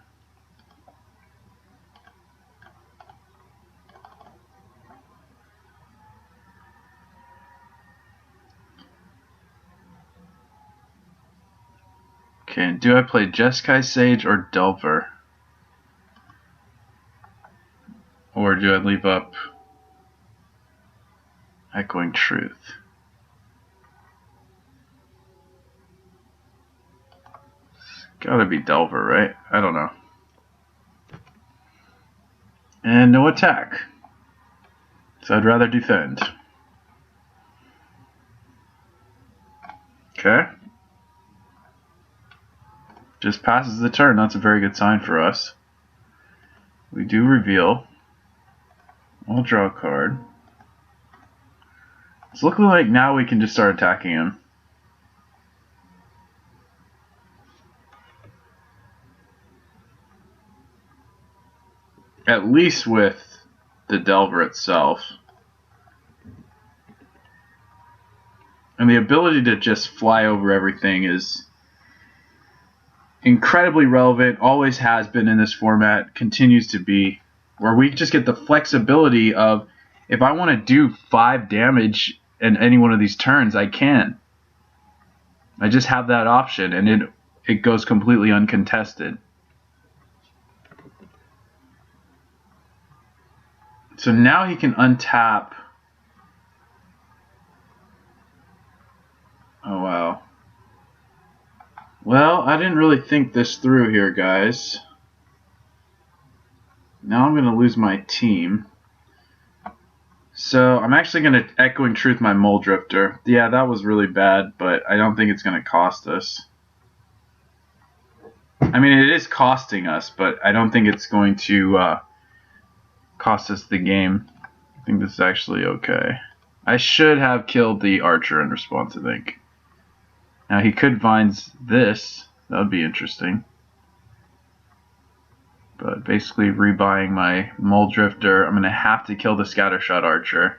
Okay, do I play Jeskai Sage or Delver? Or do I leave up Echoing Truth? It's gotta be Delver, right? I don't know. And no attack. So I'd rather defend. Okay. Just passes the turn. That's a very good sign for us. We do reveal. I'll draw a card. It's looking like now we can just start attacking him. At least with the Delver itself. And the ability to just fly over everything is incredibly relevant, always has been in this format, continues to be, where we just get the flexibility of, if I want to do 5 damage in any one of these turns, I can. I just have that option, and it goes completely uncontested. So now he can untap. Oh, wow. Well, I didn't really think this through here, guys. Now I'm going to lose my team. So I'm actually going to Echoing Truth my Mole Drifter. Yeah, that was really bad, but I don't think it's going to cost us. I mean, it is costing us, but I don't think it's going to cost us the game. I think this is actually okay. I should have killed the Archer in response, I think. Now he could Vines this. That would be interesting. But basically rebuying my Mole Drifter. I'm going to have to kill the Scattershot Archer.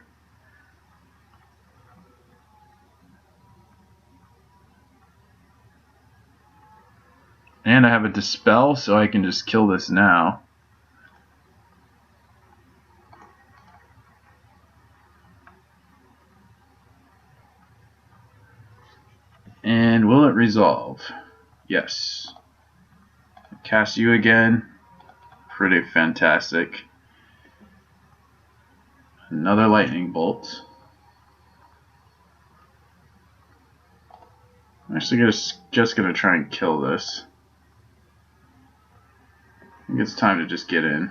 And I have a Dispel, so I can just kill this now. And will it resolve? Yes. Cast you again. Pretty fantastic. Another Lightning Bolt. I'm actually just gonna try and kill this. I think it's time to just get in.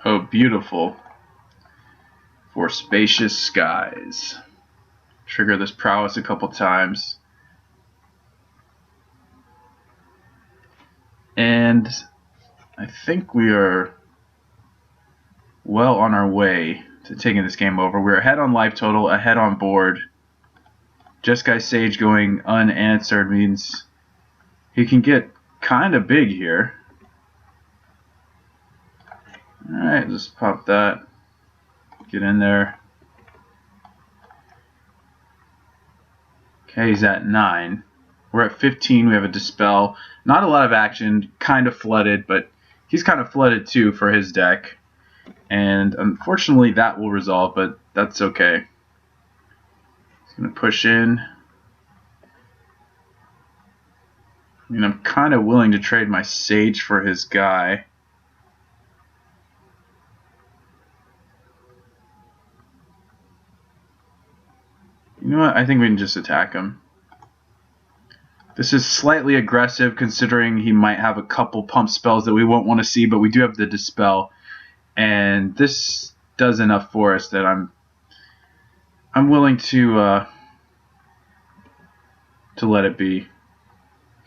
Oh, beautiful. For Spacious Skies. Trigger this prowess a couple times. And I think we are well on our way to taking this game over. We're ahead on life total, ahead on board. Jeskai Sage going unanswered means he can get kind of big here. Alright, let's pop that. Get in there. Okay, he's at 9. We're at 15. We have a Dispel. Not a lot of action. Kind of flooded, but he's kind of flooded too for his deck. And unfortunately, that will resolve, but that's okay. He's going to push in. I mean, I'm kind of willing to trade my Sage for his guy. You know what? I think we can just attack him. This is slightly aggressive considering he might have a couple pump spells that we won't want to see, but we do have the Dispel. And this does enough for us that I'm willing to let it be.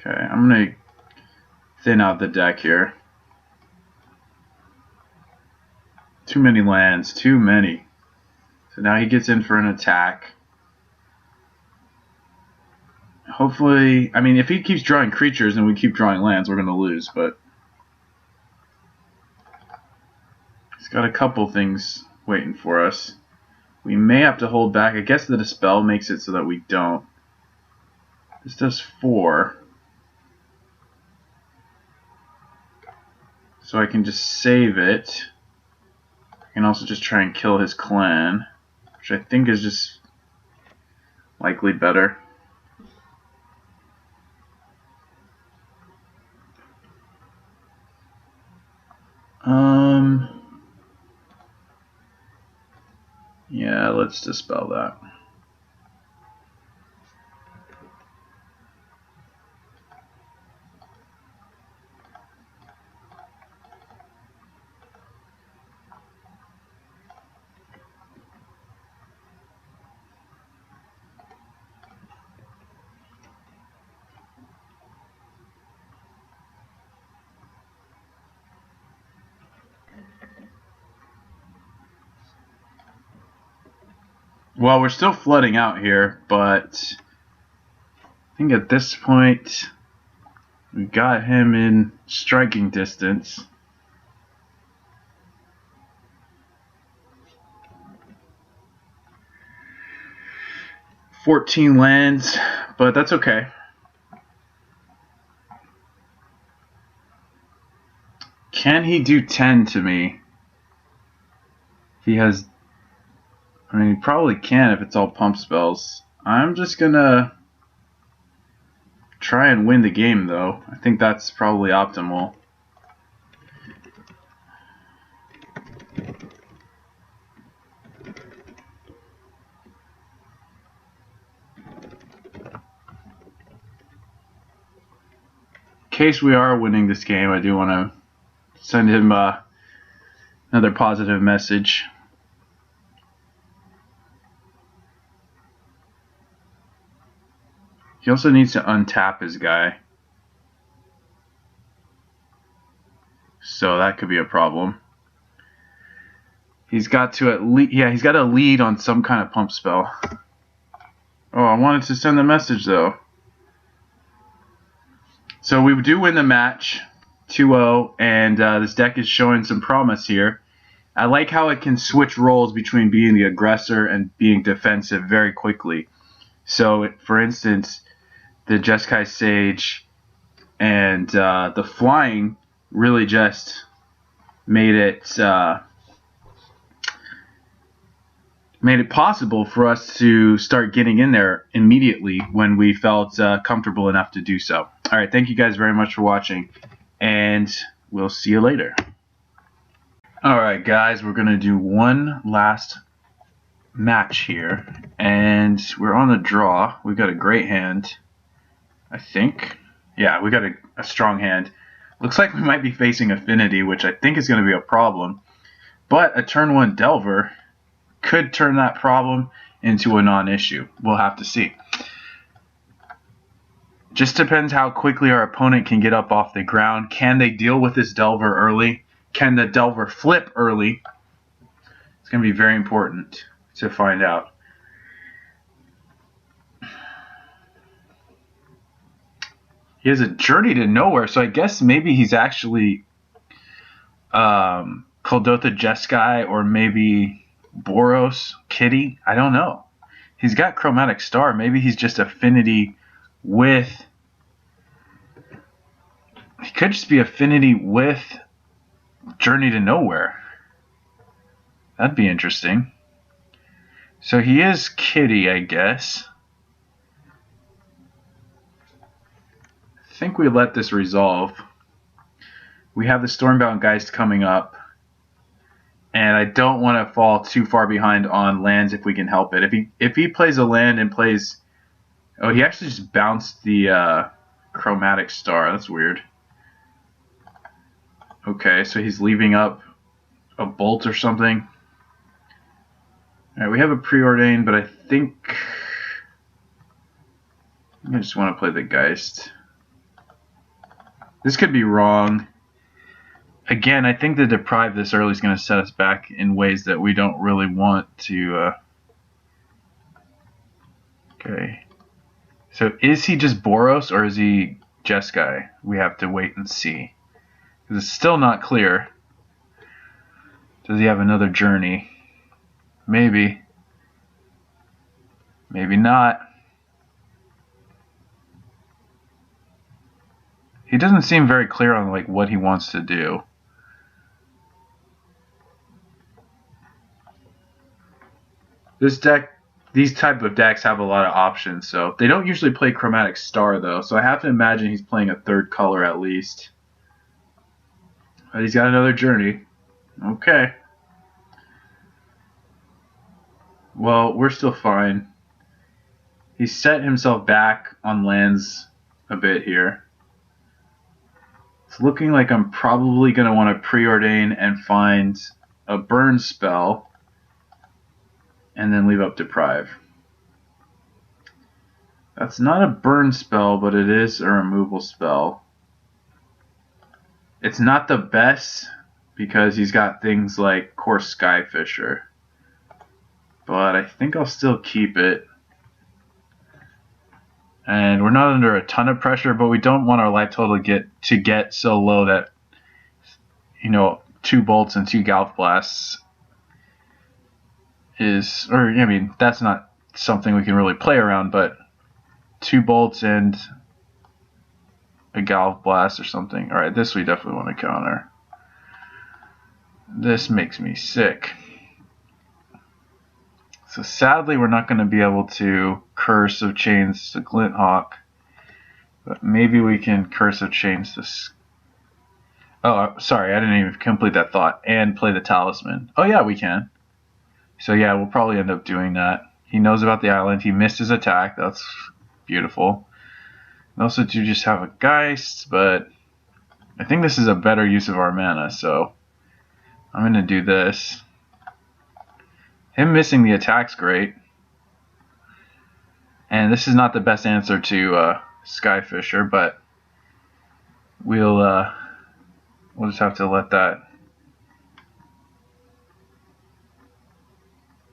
Okay, I'm going to thin out the deck here. Too many lands, too many. So now he gets in for an attack. Hopefully, I mean, if he keeps drawing creatures and we keep drawing lands, we're going to lose, but he's got a couple things waiting for us. We may have to hold back. I guess the Dispel makes it so that we don't. This does 4. So I can just save it. I can also just try and kill his clan, which I think is just likely better. Yeah, let's dispel that. Well, we're still flooding out here, but I think at this point we got him in striking distance. $14 lands, but that's okay. Can he do 10 to me? He has... I mean, he probably can if it's all pump spells. I'm just gonna try and win the game, though. I think that's probably optimal. In case we are winning this game, I do want to send him another positive message. He also needs to untap his guy. So that could be a problem. He's got to at least, yeah, he's got to lead on some kind of pump spell. Oh, I wanted to send the message though. So we do win the match 2-0, and this deck is showing some promise here. I like how it can switch roles between being the aggressor and being defensive very quickly. So, for instance, the Jeskai Sage and the flying really just made it possible for us to start getting in there immediately when we felt comfortable enough to do so. All right, thank you guys very much for watching, and we'll see you later. All right, guys, we're going to do one last match here, and we're on a draw. We've got a great hand, I think. Yeah, we got a strong hand. Looks like we might be facing Affinity, which I think is going to be a problem. But a turn 1 Delver could turn that problem into a non-issue. We'll have to see. Just depends how quickly our opponent can get up off the ground. Can they deal with this Delver early? Can the Delver flip early? It's going to be very important to find out. He has a Journey to Nowhere, so I guess maybe he's actually Kuldotha Jeskai or maybe Boros Kitty. I don't know. He's got Chromatic Star. Maybe he's just Affinity with... He could just be Affinity with Journey to Nowhere. That'd be interesting. So he is Kitty, I guess. I think we let this resolve. We have the Stormbound Geist coming up. And I don't want to fall too far behind on lands if we can help it. If he plays a land and plays... Oh, he actually just bounced the Chromatic Star. That's weird. Okay, so he's leaving up a Bolt or something. Alright, we have a Preordained, but I think... I just want to play the Geist. This could be wrong. Again, I think the Deprive this early is going to set us back in ways that we don't really want to... Okay. So is he just Boros or is he Jeskai? We have to wait and see. Because it's still not clear. Does he have another journey? Maybe. Maybe not. He doesn't seem very clear on like what he wants to do. This deck, these type of decks have a lot of options, so they don't usually play Chromatic Star though, so I have to imagine he's playing a third color at least. But he's got another journey. Okay. Well, we're still fine. He set himself back on lands a bit here. It's looking like I'm probably going to want to preordain and find a burn spell and then leave up Deprive. That's not a burn spell, but it is a removal spell. It's not the best because he's got things like Course Skyfisher. But I think I'll still keep it. And we're not under a ton of pressure, but we don't want our life total to get so low that, you know, 2 bolts and 2 Galv Blasts is, or I mean, that's not something we can really play around, but 2 bolts and a Galv Blast or something. Alright, this we definitely want to counter. This makes me sick. So sadly, we're not going to be able to Curse of Chains the Glinthawk, but maybe we can Curse of Chains this. Oh, sorry, I didn't even complete that thought. And play the Talisman. Oh yeah, we can. So yeah, we'll probably end up doing that. He knows about the island. He missed his attack. That's beautiful. We also do just have a Geist, but I think this is a better use of our mana, so I'm going to do this. Him missing the attack's great. And this is not the best answer to Skyfisher, but we'll just have to let that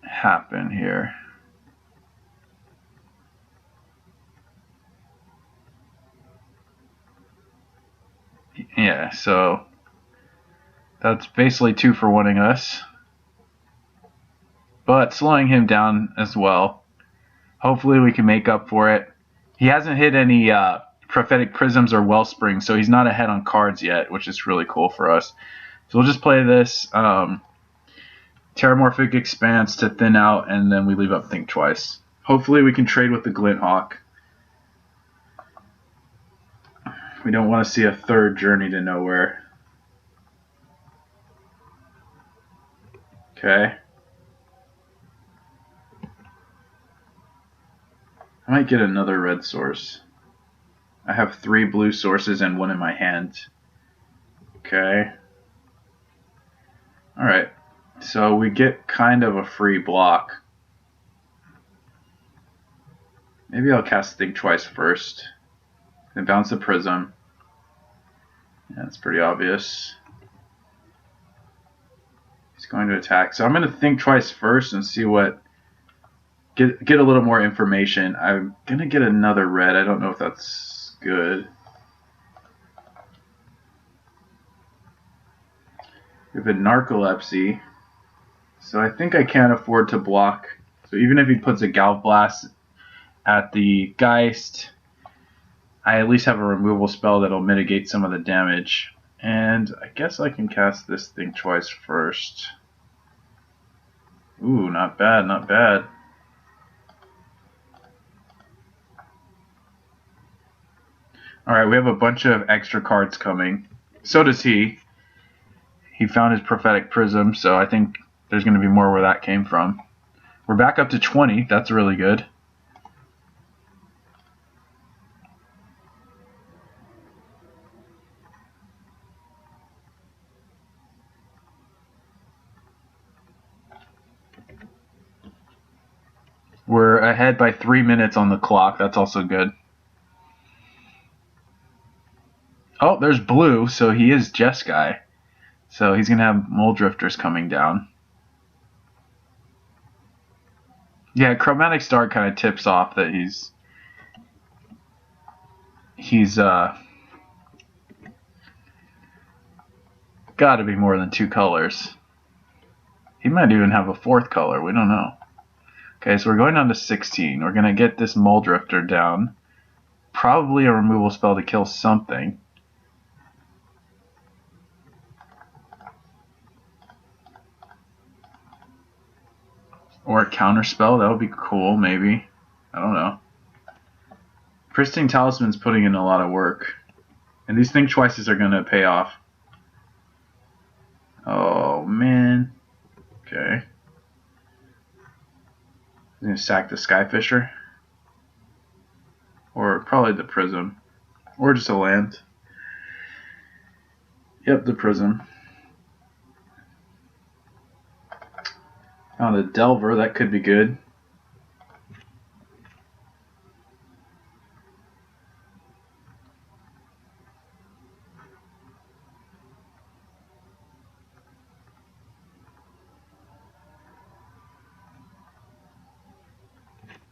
happen here. Yeah, so that's basically 2 for winning us. But slowing him down as well. Hopefully we can make up for it. He hasn't hit any Prophetic Prisms or Wellspring, so he's not ahead on cards yet, which is really cool for us. So we'll just play this Terramorphic Expanse to thin out, and then we leave up Think Twice. Hopefully we can trade with the Glinthawk. We don't want to see a third Journey to Nowhere. Okay. I might get another red source. I have 3 blue sources and 1 in my hand. Okay. Alright. So we get kind of a free block. Maybe I'll cast Think Twice first. Then bounce the Prism. Yeah, that's pretty obvious. He's going to attack. So I'm going to Think Twice first and see what... Get a little more information. I'm going to get another red. I don't know if that's good. We have a Narcolepsy. So I think I can't afford to block. So even if he puts a Galv Blast at the Geist, I at least have a removal spell that'll mitigate some of the damage. And I guess I can cast this Think Twice first. Ooh, not bad, not bad. Alright, we have a bunch of extra cards coming. So does he. he found his prophetic prism, so I think there's going to be more where that came from. We're back up to 20. That's really good. We're ahead by 3 minutes on the clock. That's also good. Oh, there's blue, so he is Jeskai. So he's going to have Mole Drifters coming down. Yeah, Chromatic Star kind of tips off that he's got to be more than 2 colors. He might even have a 4th color. We don't know. Okay, so we're going down to 16. We're going to get this Mole Drifter down. Probably a removal spell to kill something. Or a counter spell. That would be cool, maybe. I don't know. Pristine Talisman's putting in a lot of work. And these Think Twices are going to pay off. Oh, man. Okay. I'm going to sack the Skyfisher. Or probably the Prism. Or just a land. Yep, the Prism. Oh, the Delver, that could be good.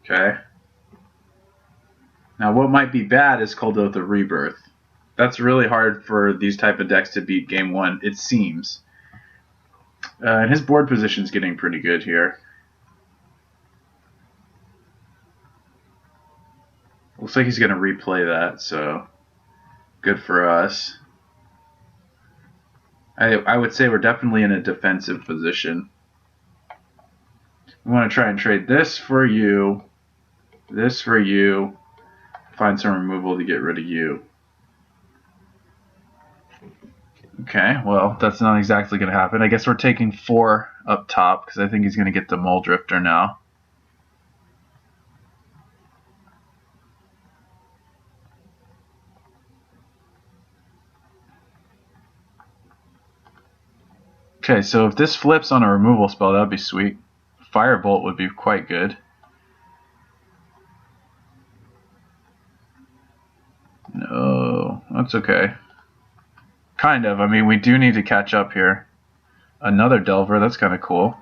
Okay. Now what might be bad is Kuldotha Rebirth. That's really hard for these type of decks to beat game 1, it seems. And his board position's getting pretty good here. Looks like he's going to replay that, so good for us. I would say we're definitely in a defensive position. We want to try and trade this for you, find some removal to get rid of you. Okay, well, that's not exactly going to happen. I guess we're taking 4 up top, because I think he's going to get the Mole Drifter now. Okay, so if this flips on a removal spell, that would be sweet. Firebolt would be quite good. No, that's okay. Kind of. I mean, we do need to catch up here. Another Delver, that's kind of cool.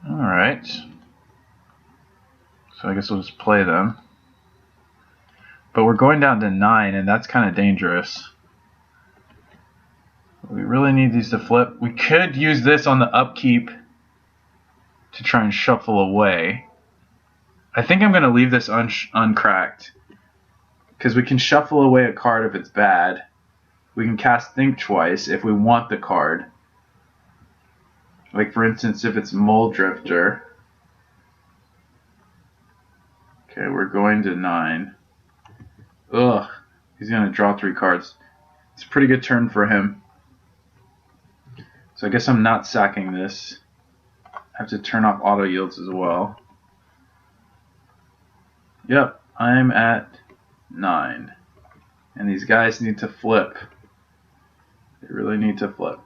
Alright. So I guess we'll just play them. But we're going down to 9, and that's kind of dangerous. We really need these to flip. We could use this on the upkeep to try and shuffle away. I think I'm going to leave this uncracked. Because we can shuffle away a card if it's bad. We can cast Think Twice if we want the card. Like for instance, if it's Mole Drifter. Okay, we're going to 9. Ugh, he's going to draw 3 cards. It's a pretty good turn for him. So I guess I'm not sacking this. I have to turn off auto yields as well. Yep, I'm at 9. And these guys need to flip. They really need to flip.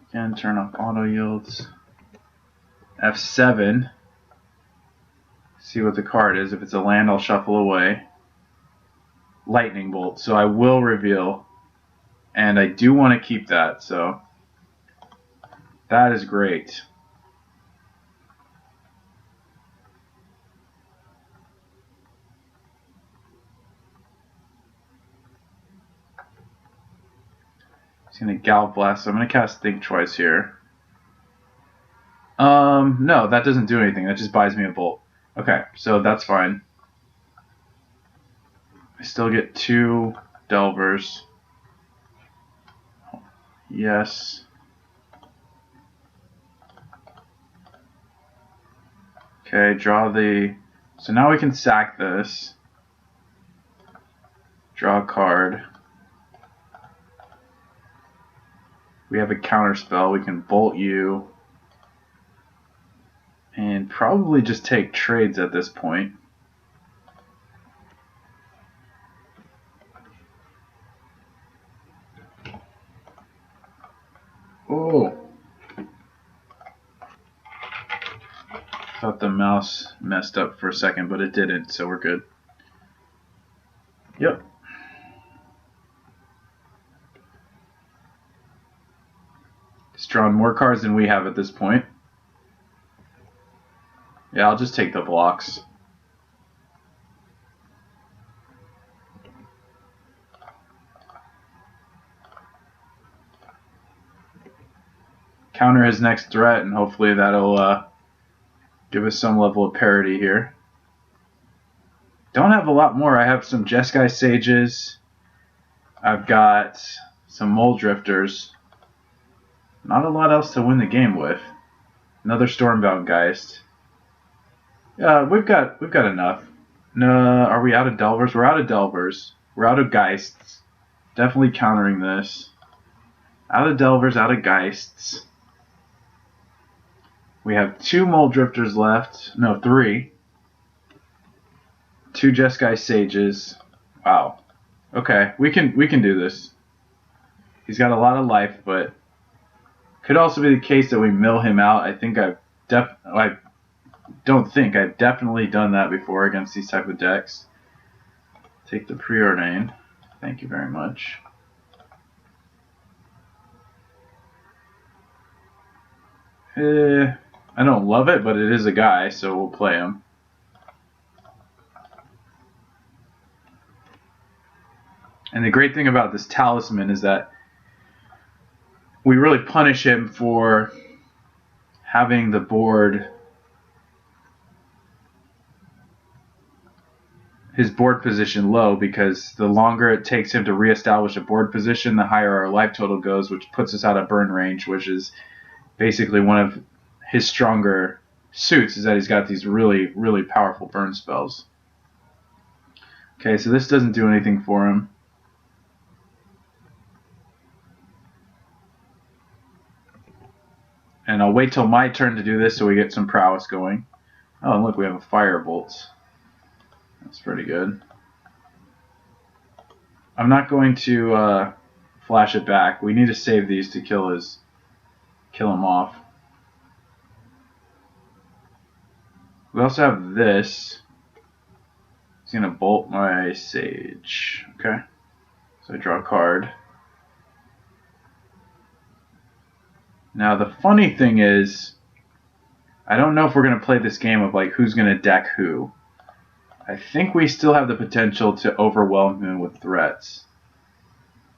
Again, turn off auto yields. F7. See what the card is. If it's a land, I'll shuffle away. Lightning Bolt. So I will reveal. And I do want to keep that, so that is great. He's going to Gallop Blast, so I'm going to cast Think Twice here. No, that doesn't do anything. That just buys me a Bolt. Okay, so that's fine. I still get 2 Delvers. Yes. Okay, draw the... So now we can sack this. Draw a card. We have a counter spell. We can bolt you. And probably just take trades at this point. Oh! Thought the mouse messed up for a second, but it didn't, so we're good. Yep. It's drawn more cards than we have at this point. Yeah, I'll just take the blocks. Counter his next threat, and hopefully that'll give us some level of parity here. Don't have a lot more. I have some Jeskai Sages. I've got some Mole Drifters. Not a lot else to win the game with. Another Stormbound Geist. We've got enough. No, are we out of Delvers? We're out of Delvers. We're out of Geists. Definitely countering this. Out of Delvers, out of Geists. We have 2 Mole Drifters left. No, 3. 2 Jeskai Sages. Wow. Okay, we can do this. He's got a lot of life, but could also be the case that we mill him out. I think I've definitely done that before against these type of decks. Take the Preordain. Thank you very much. I don't love it, but it is a guy, so we'll play him. And the great thing about this talisman is that we really punish him for having the board, his board position low, because the longer it takes him to reestablish a board position, the higher our life total goes, which puts us out of burn range, which is basically one of his stronger suits, is that he's got these really, really powerful burn spells. Okay, so this doesn't do anything for him. And I'll wait till my turn to do this so we get some prowess going. Oh, and look, we have a Firebolt. That's pretty good. I'm not going to flash it back. We need to save these to kill him off. We also have this. He's going to bolt my Sage. Okay. So I draw a card. Now the funny thing is, I don't know if we're going to play this game of like who's going to deck who. I think we still have the potential to overwhelm him with threats.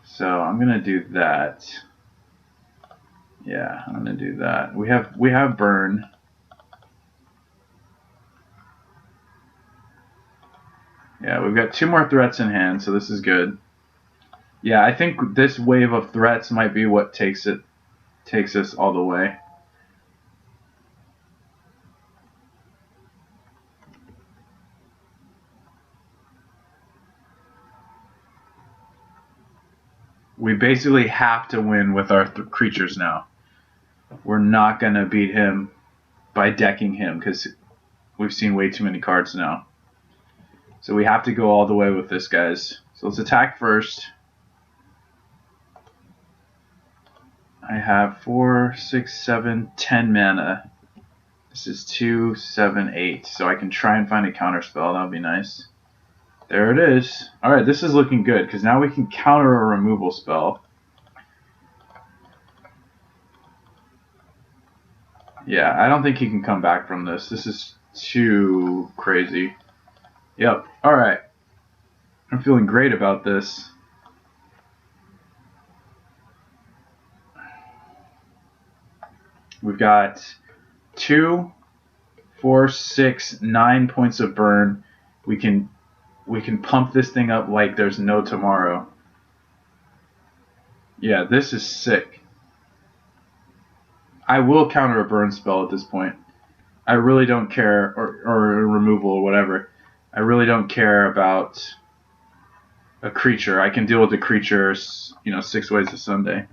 So I'm going to do that. Yeah, I'm going to do that. We have burn. Yeah, we've got 2 more threats in hand, so this is good. Yeah, I think this wave of threats might be what takes us all the way. We basically have to win with our creatures now. We're not going to beat him by decking him because we've seen way too many cards now. So we have to go all the way with this, guys. So let's attack first. I have 4, 6, 7, 10 mana. This is 2, 7, 8. So I can try and find a counter spell. That would be nice. There it is. Alright, this is looking good because now we can counter a removal spell. Yeah, I don't think he can come back from this. This is too crazy. Yep. Alright. I'm feeling great about this. We've got 2, 4, 6, 9 points of burn. We can pump this thing up like there's no tomorrow. Yeah, this is sick. I will counter a burn spell at this point. I really don't care, or a removal or whatever. I really don't care about a creature. I can deal with the creatures, 6 ways to Sunday.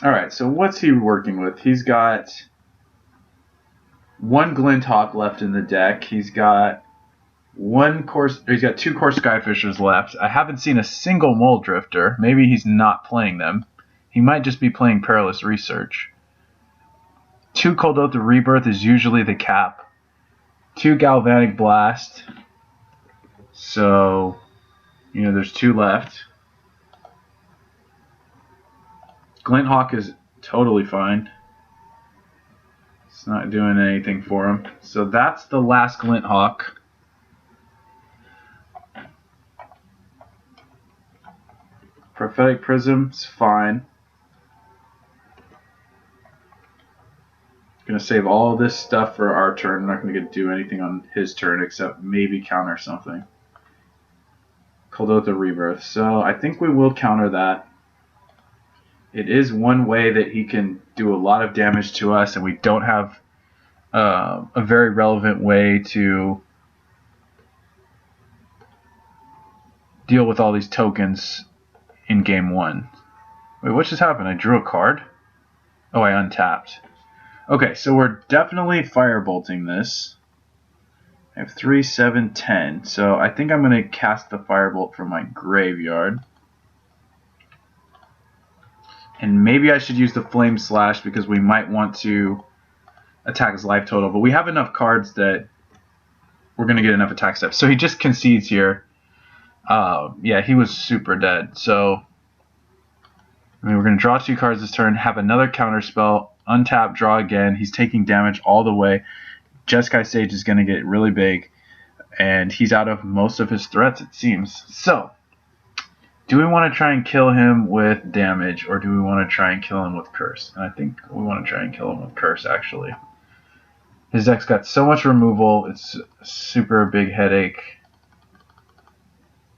Alright, so what's he working with? He's got one Glinthawk left in the deck. He's got he's got 2 Core Skyfishers left. I haven't seen a single Mole Drifter. Maybe he's not playing them. He might just be playing Perilous Research. 2 Coldotha Rebirth is usually the cap. 2 Galvanic Blast. So, there's 2 left. Glinthawk is totally fine. It's not doing anything for him. So that's the last Glinthawk. Prophetic Prism's fine. Gonna save all this stuff for our turn. I'm not gonna do anything on his turn except maybe counter something. Coldotha Rebirth. So I think we will counter that. It is one way that he can do a lot of damage to us, and we don't have a very relevant way to deal with all these tokens in game 1. Wait, what just happened? I drew a card? Oh, I untapped. Okay, so we're definitely firebolting this. I have 3, 7, 10. So I think I'm going to cast the firebolt from my graveyard. And maybe I should use the Flame Slash because we might want to attack his life total. But we have enough cards that we're going to get enough attack steps. So he just concedes here. Yeah, he was super dead. So we're going to draw 2 cards this turn, have another counter spell, untap, draw again. He's taking damage all the way. Jeskai Sage is going to get really big. And he's out of most of his threats, it seems. So, do we want to try and kill him with damage, or do we want to try and kill him with Curse? And I think we want to try and kill him with Curse, actually. His deck's got so much removal, it's a super big headache.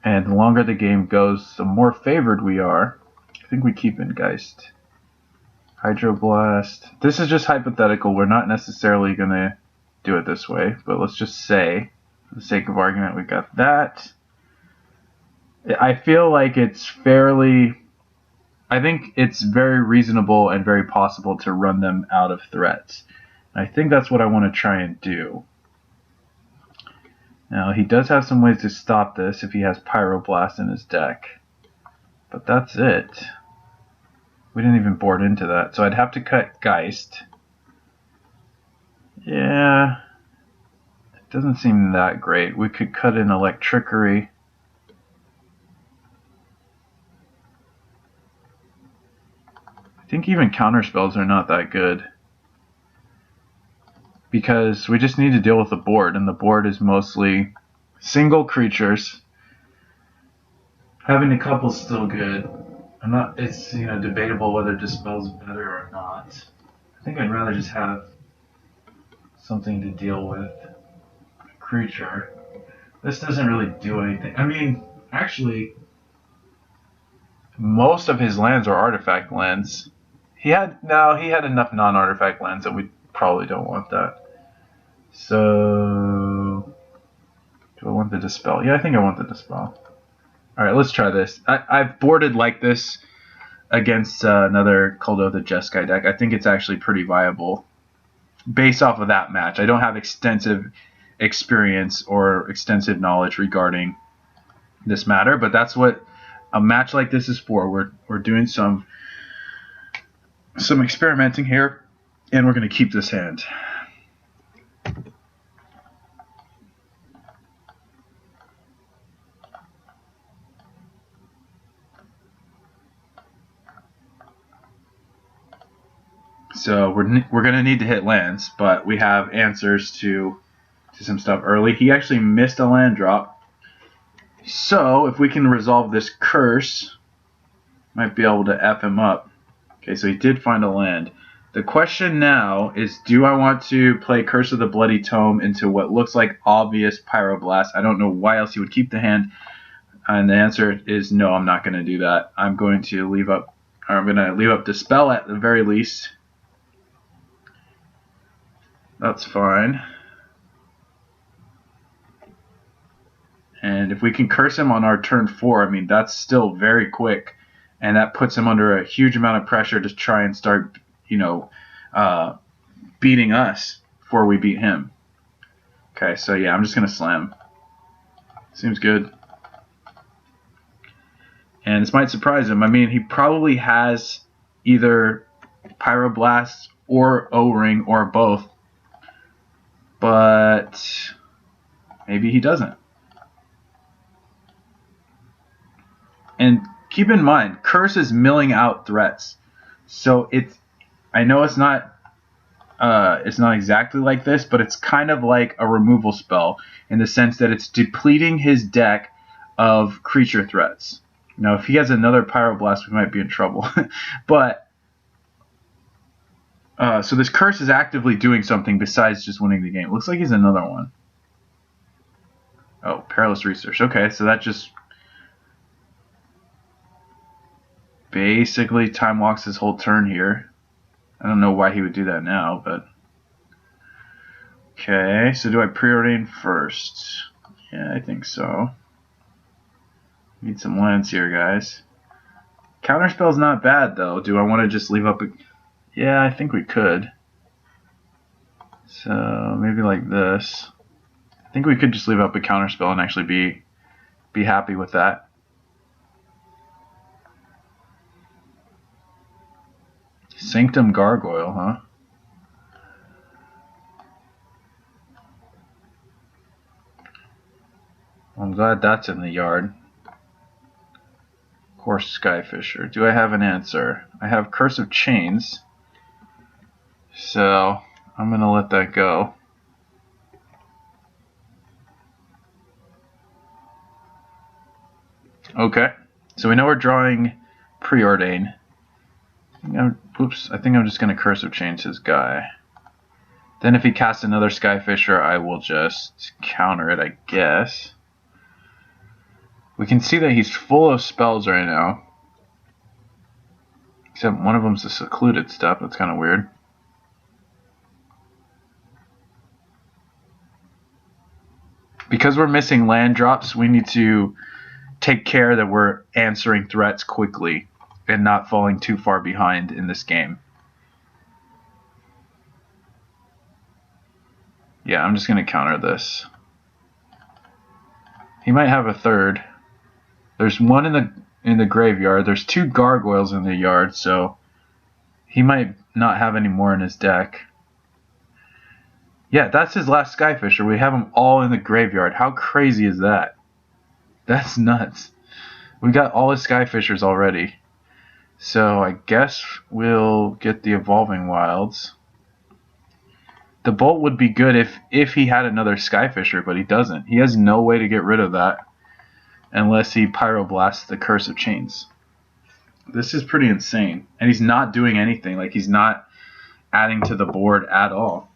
And the longer the game goes, the more favored we are. I think we keep in Geist. Hydroblast. This is just hypothetical. We're not necessarily going to do it this way, but let's just say, for the sake of argument, we got that. I feel like it's I think it's very reasonable and very possible to run them out of threats. I think that's what I want to try and do. Now, he does have some ways to stop this if he has Pyroblast in his deck. But that's it. We didn't even board into that. So I'd have to cut Geist. Yeah. It doesn't seem that great. We could cut in Electrickery. I think even counterspells are not that good. Because we just need to deal with the board, and the board is mostly single creatures. Having a couple's still good. It's debatable whether Dispel's better or not. I think I'd rather just have something to deal with a creature. This doesn't really do anything. I mean, actually, most of his lands are artifact lands. He had enough non-artifact lands that we probably don't want that. So, do I want the Dispel? Yeah, I think I want the Dispel. Alright, let's try this. I've boarded like this against another Coldotha Jeskai deck. I think it's actually pretty viable based off of that match. I don't have extensive experience or extensive knowledge regarding this matter, but that's what a match like this is for. We're doing some experimenting here, and we're going to keep this hand. So we're going to need to hit lands, but we have answers to some stuff early. He actually missed a land drop. So if we can resolve this curse, might be able to F him up. Okay, so he did find a land. The question now is, do I want to play Curse of the Bloody Tome into what looks like obvious Pyroblast? I don't know why else he would keep the hand. And the answer is no, I'm not going to do that. I'm going to leave up Dispel at the very least. That's fine. And if we can curse him on our turn 4, I mean, that's still very quick. and that puts him under a huge amount of pressure to try and start, beating us before we beat him. Okay, so yeah, I'm just gonna slam. Seems good. And this might surprise him. I mean, he probably has either Pyroblast or O-Ring or both, but maybe he doesn't. And keep in mind, Curse is milling out threats. So I know it's not exactly like this, but it's kind of like a removal spell in the sense that it's depleting his deck of creature threats. Now, if he has another Pyroblast, we might be in trouble. But so this Curse is actively doing something besides just winning the game. Looks like he's another one. Oh, Perilous Research. Okay, so that just basically time walks his whole turn here. I don't know why he would do that now, but okay. So do I preordain first? Yeah, I think so. Need some lands here, guys. Counterspell's not bad though. Do I want to just leave up a... Yeah, I think we could. So maybe like this. I think we could just leave up a counterspell and actually be happy with that. Sanctum Gargoyle, huh? Well, I'm glad that's in the yard. Of course, Skyfisher. Do I have an answer? I have Curse of Chains. So I'm going to let that go. Okay. So we know we're drawing Preordain. Oops, I think I'm just going to Curse of Chains his guy. Then if he casts another Skyfisher, I will just counter it, I guess. We can see that he's full of spells right now. Except one of them's the secluded stuff. That's kind of weird. Because we're missing land drops, we need to take care that we're answering threats quickly and not falling too far behind in this game. Yeah, I'm just going to counter this. He might have a third. There's one in the graveyard. There's two gargoyles in the yard, so he might not have any more in his deck. Yeah, that's his last Skyfisher. We have them all in the graveyard. How crazy is that? That's nuts. We got all his Skyfishers already. So I guess we'll get the Evolving Wilds. The Bolt would be good if he had another Skyfisher, but he doesn't. He has no way to get rid of that unless he Pyroblasts the Curse of Chains. This is pretty insane. And he's not doing anything. Like, he's not adding to the board at all.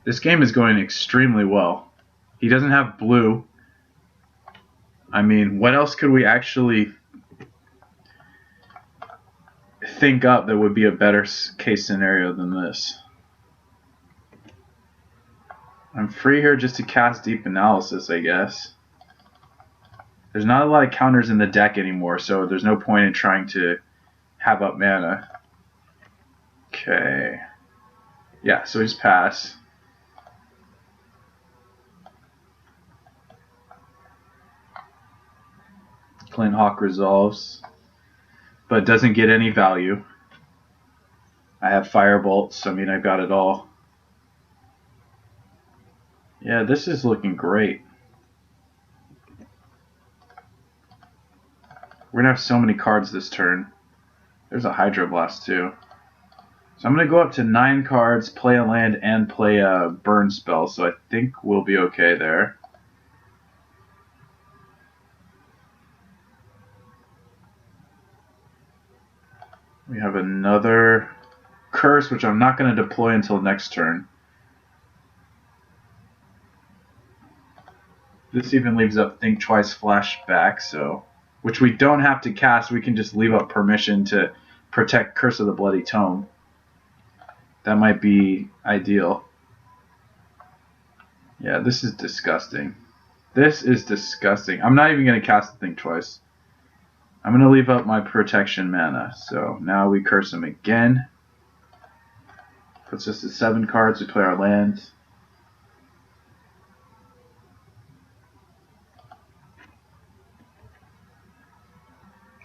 This game is going extremely well. He doesn't have blue. I mean, what else could we actually think up that would be a better case scenario than this? I'm free here just to cast Deep Analysis, I guess. There's not a lot of counters in the deck anymore, so there's no point in trying to have up mana. Okay. Yeah, so he's pass. Clint Hawk resolves, but doesn't get any value. I have Firebolt, so I mean, I've got it all. Yeah, this is looking great. We're going to have so many cards this turn. There's a Hydroblast too. So I'm going to go up to 9 cards, play a land, and play a burn spell, so I think we'll be okay there. We have another Curse, which I'm not going to deploy until next turn. This even leaves up Think Twice Flashback, so which we don't have to cast. We can just leave up permission to protect Curse of the Bloody Tome. That might be ideal. Yeah, this is disgusting. This is disgusting. I'm not even going to cast the Think Twice. I'm going to leave up my protection mana. So now we curse him again. Puts us to 7 cards. We play our lands.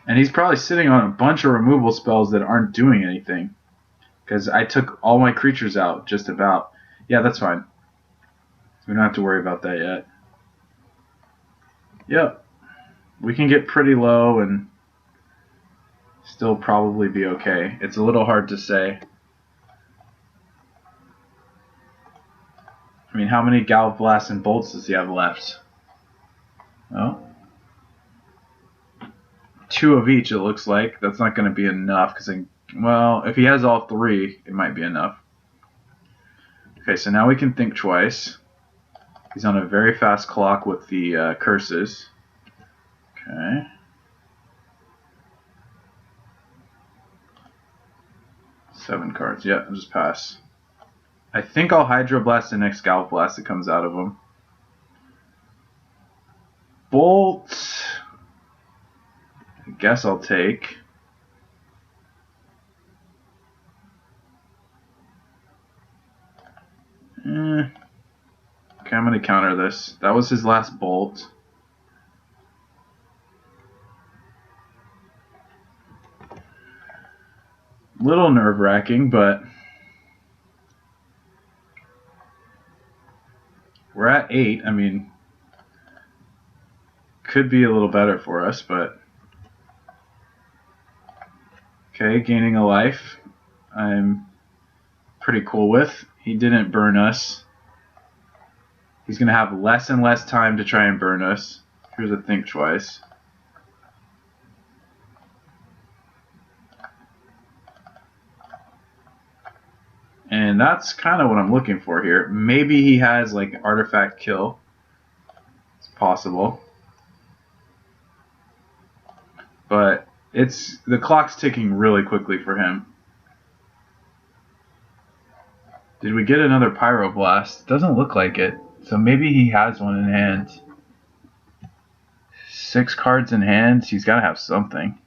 And he's probably sitting on a bunch of removal spells that aren't doing anything. Because I took all my creatures out, just about. Yeah, that's fine. We don't have to worry about that yet. Yep. We can get pretty low and still probably be okay. It's a little hard to say. I mean, how many Gallop Blasts and Bolts does he have left? Oh. 2 of each, it looks like. That's not going to be enough, because, well, if he has all 3, it might be enough. Okay, so now we can think twice. He's on a very fast clock with the curses. Okay. Seven cards. Yeah, I'll just pass. I think I'll Hydroblast the next Gallop Blast that comes out of him. Bolt. I guess I'll take. Okay, I'm going to counter this. That was his last Bolt. Little nerve-wracking, but we're at 8. I mean, could be a little better for us, but okay, gaining a life I'm pretty cool with. He didn't burn us. He's going to have less and less time to try and burn us. Here's a think twice. And that's kind of what I'm looking for here. Maybe he has like artifact kill. It's possible. But the clock's ticking really quickly for him. Did we get another Pyroblast? Doesn't look like it. So maybe he has one in hand. 6 cards in hand. He's got to have something.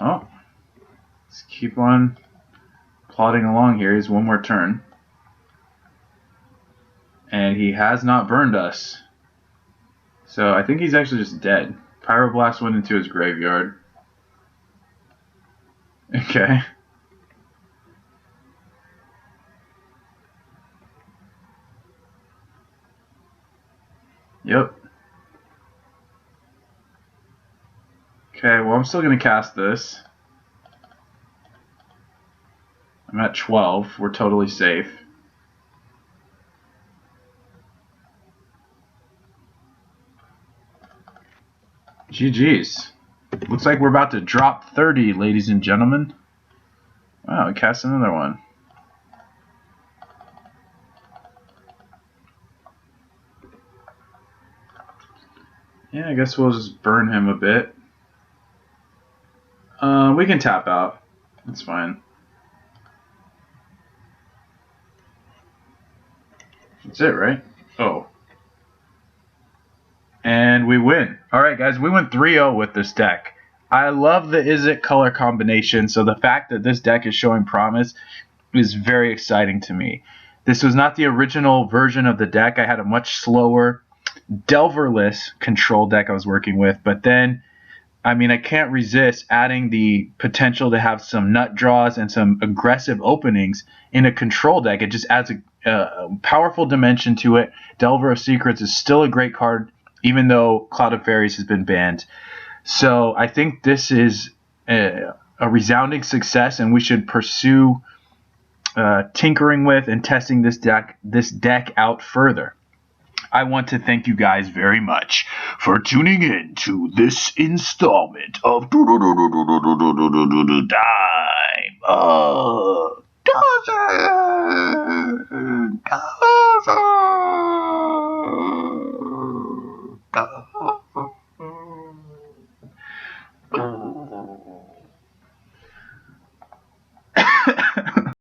Oh. Let's keep on plodding along here. He's one more turn. And he has not burned us. So I think he's actually just dead. Pyroblast went into his graveyard. Okay. Yep. Okay, well I'm still going to cast this. I'm at 12. We're totally safe. GG's. Looks like we're about to drop 30, ladies and gentlemen. Wow, we cast another one. Yeah, I guess we'll just burn him a bit. We can tap out. That's fine. That's it, right? Oh. And we win. Alright guys, we went 3-0 with this deck. I love the Izzet color combination, so the fact that this deck is showing promise is very exciting to me. This was not the original version of the deck. I had a much slower, Delverless control deck I was working with, but then, I mean, I can't resist adding the potential to have some nut draws and some aggressive openings in a control deck. It just adds a powerful dimension to it. Delver of Secrets is still a great card, even though Cloud of Fairies has been banned. So I think this is a resounding success, and we should pursue tinkering with and testing this deck out further. I want to thank you guys very much for tuning in to this installment of Time of Dozen.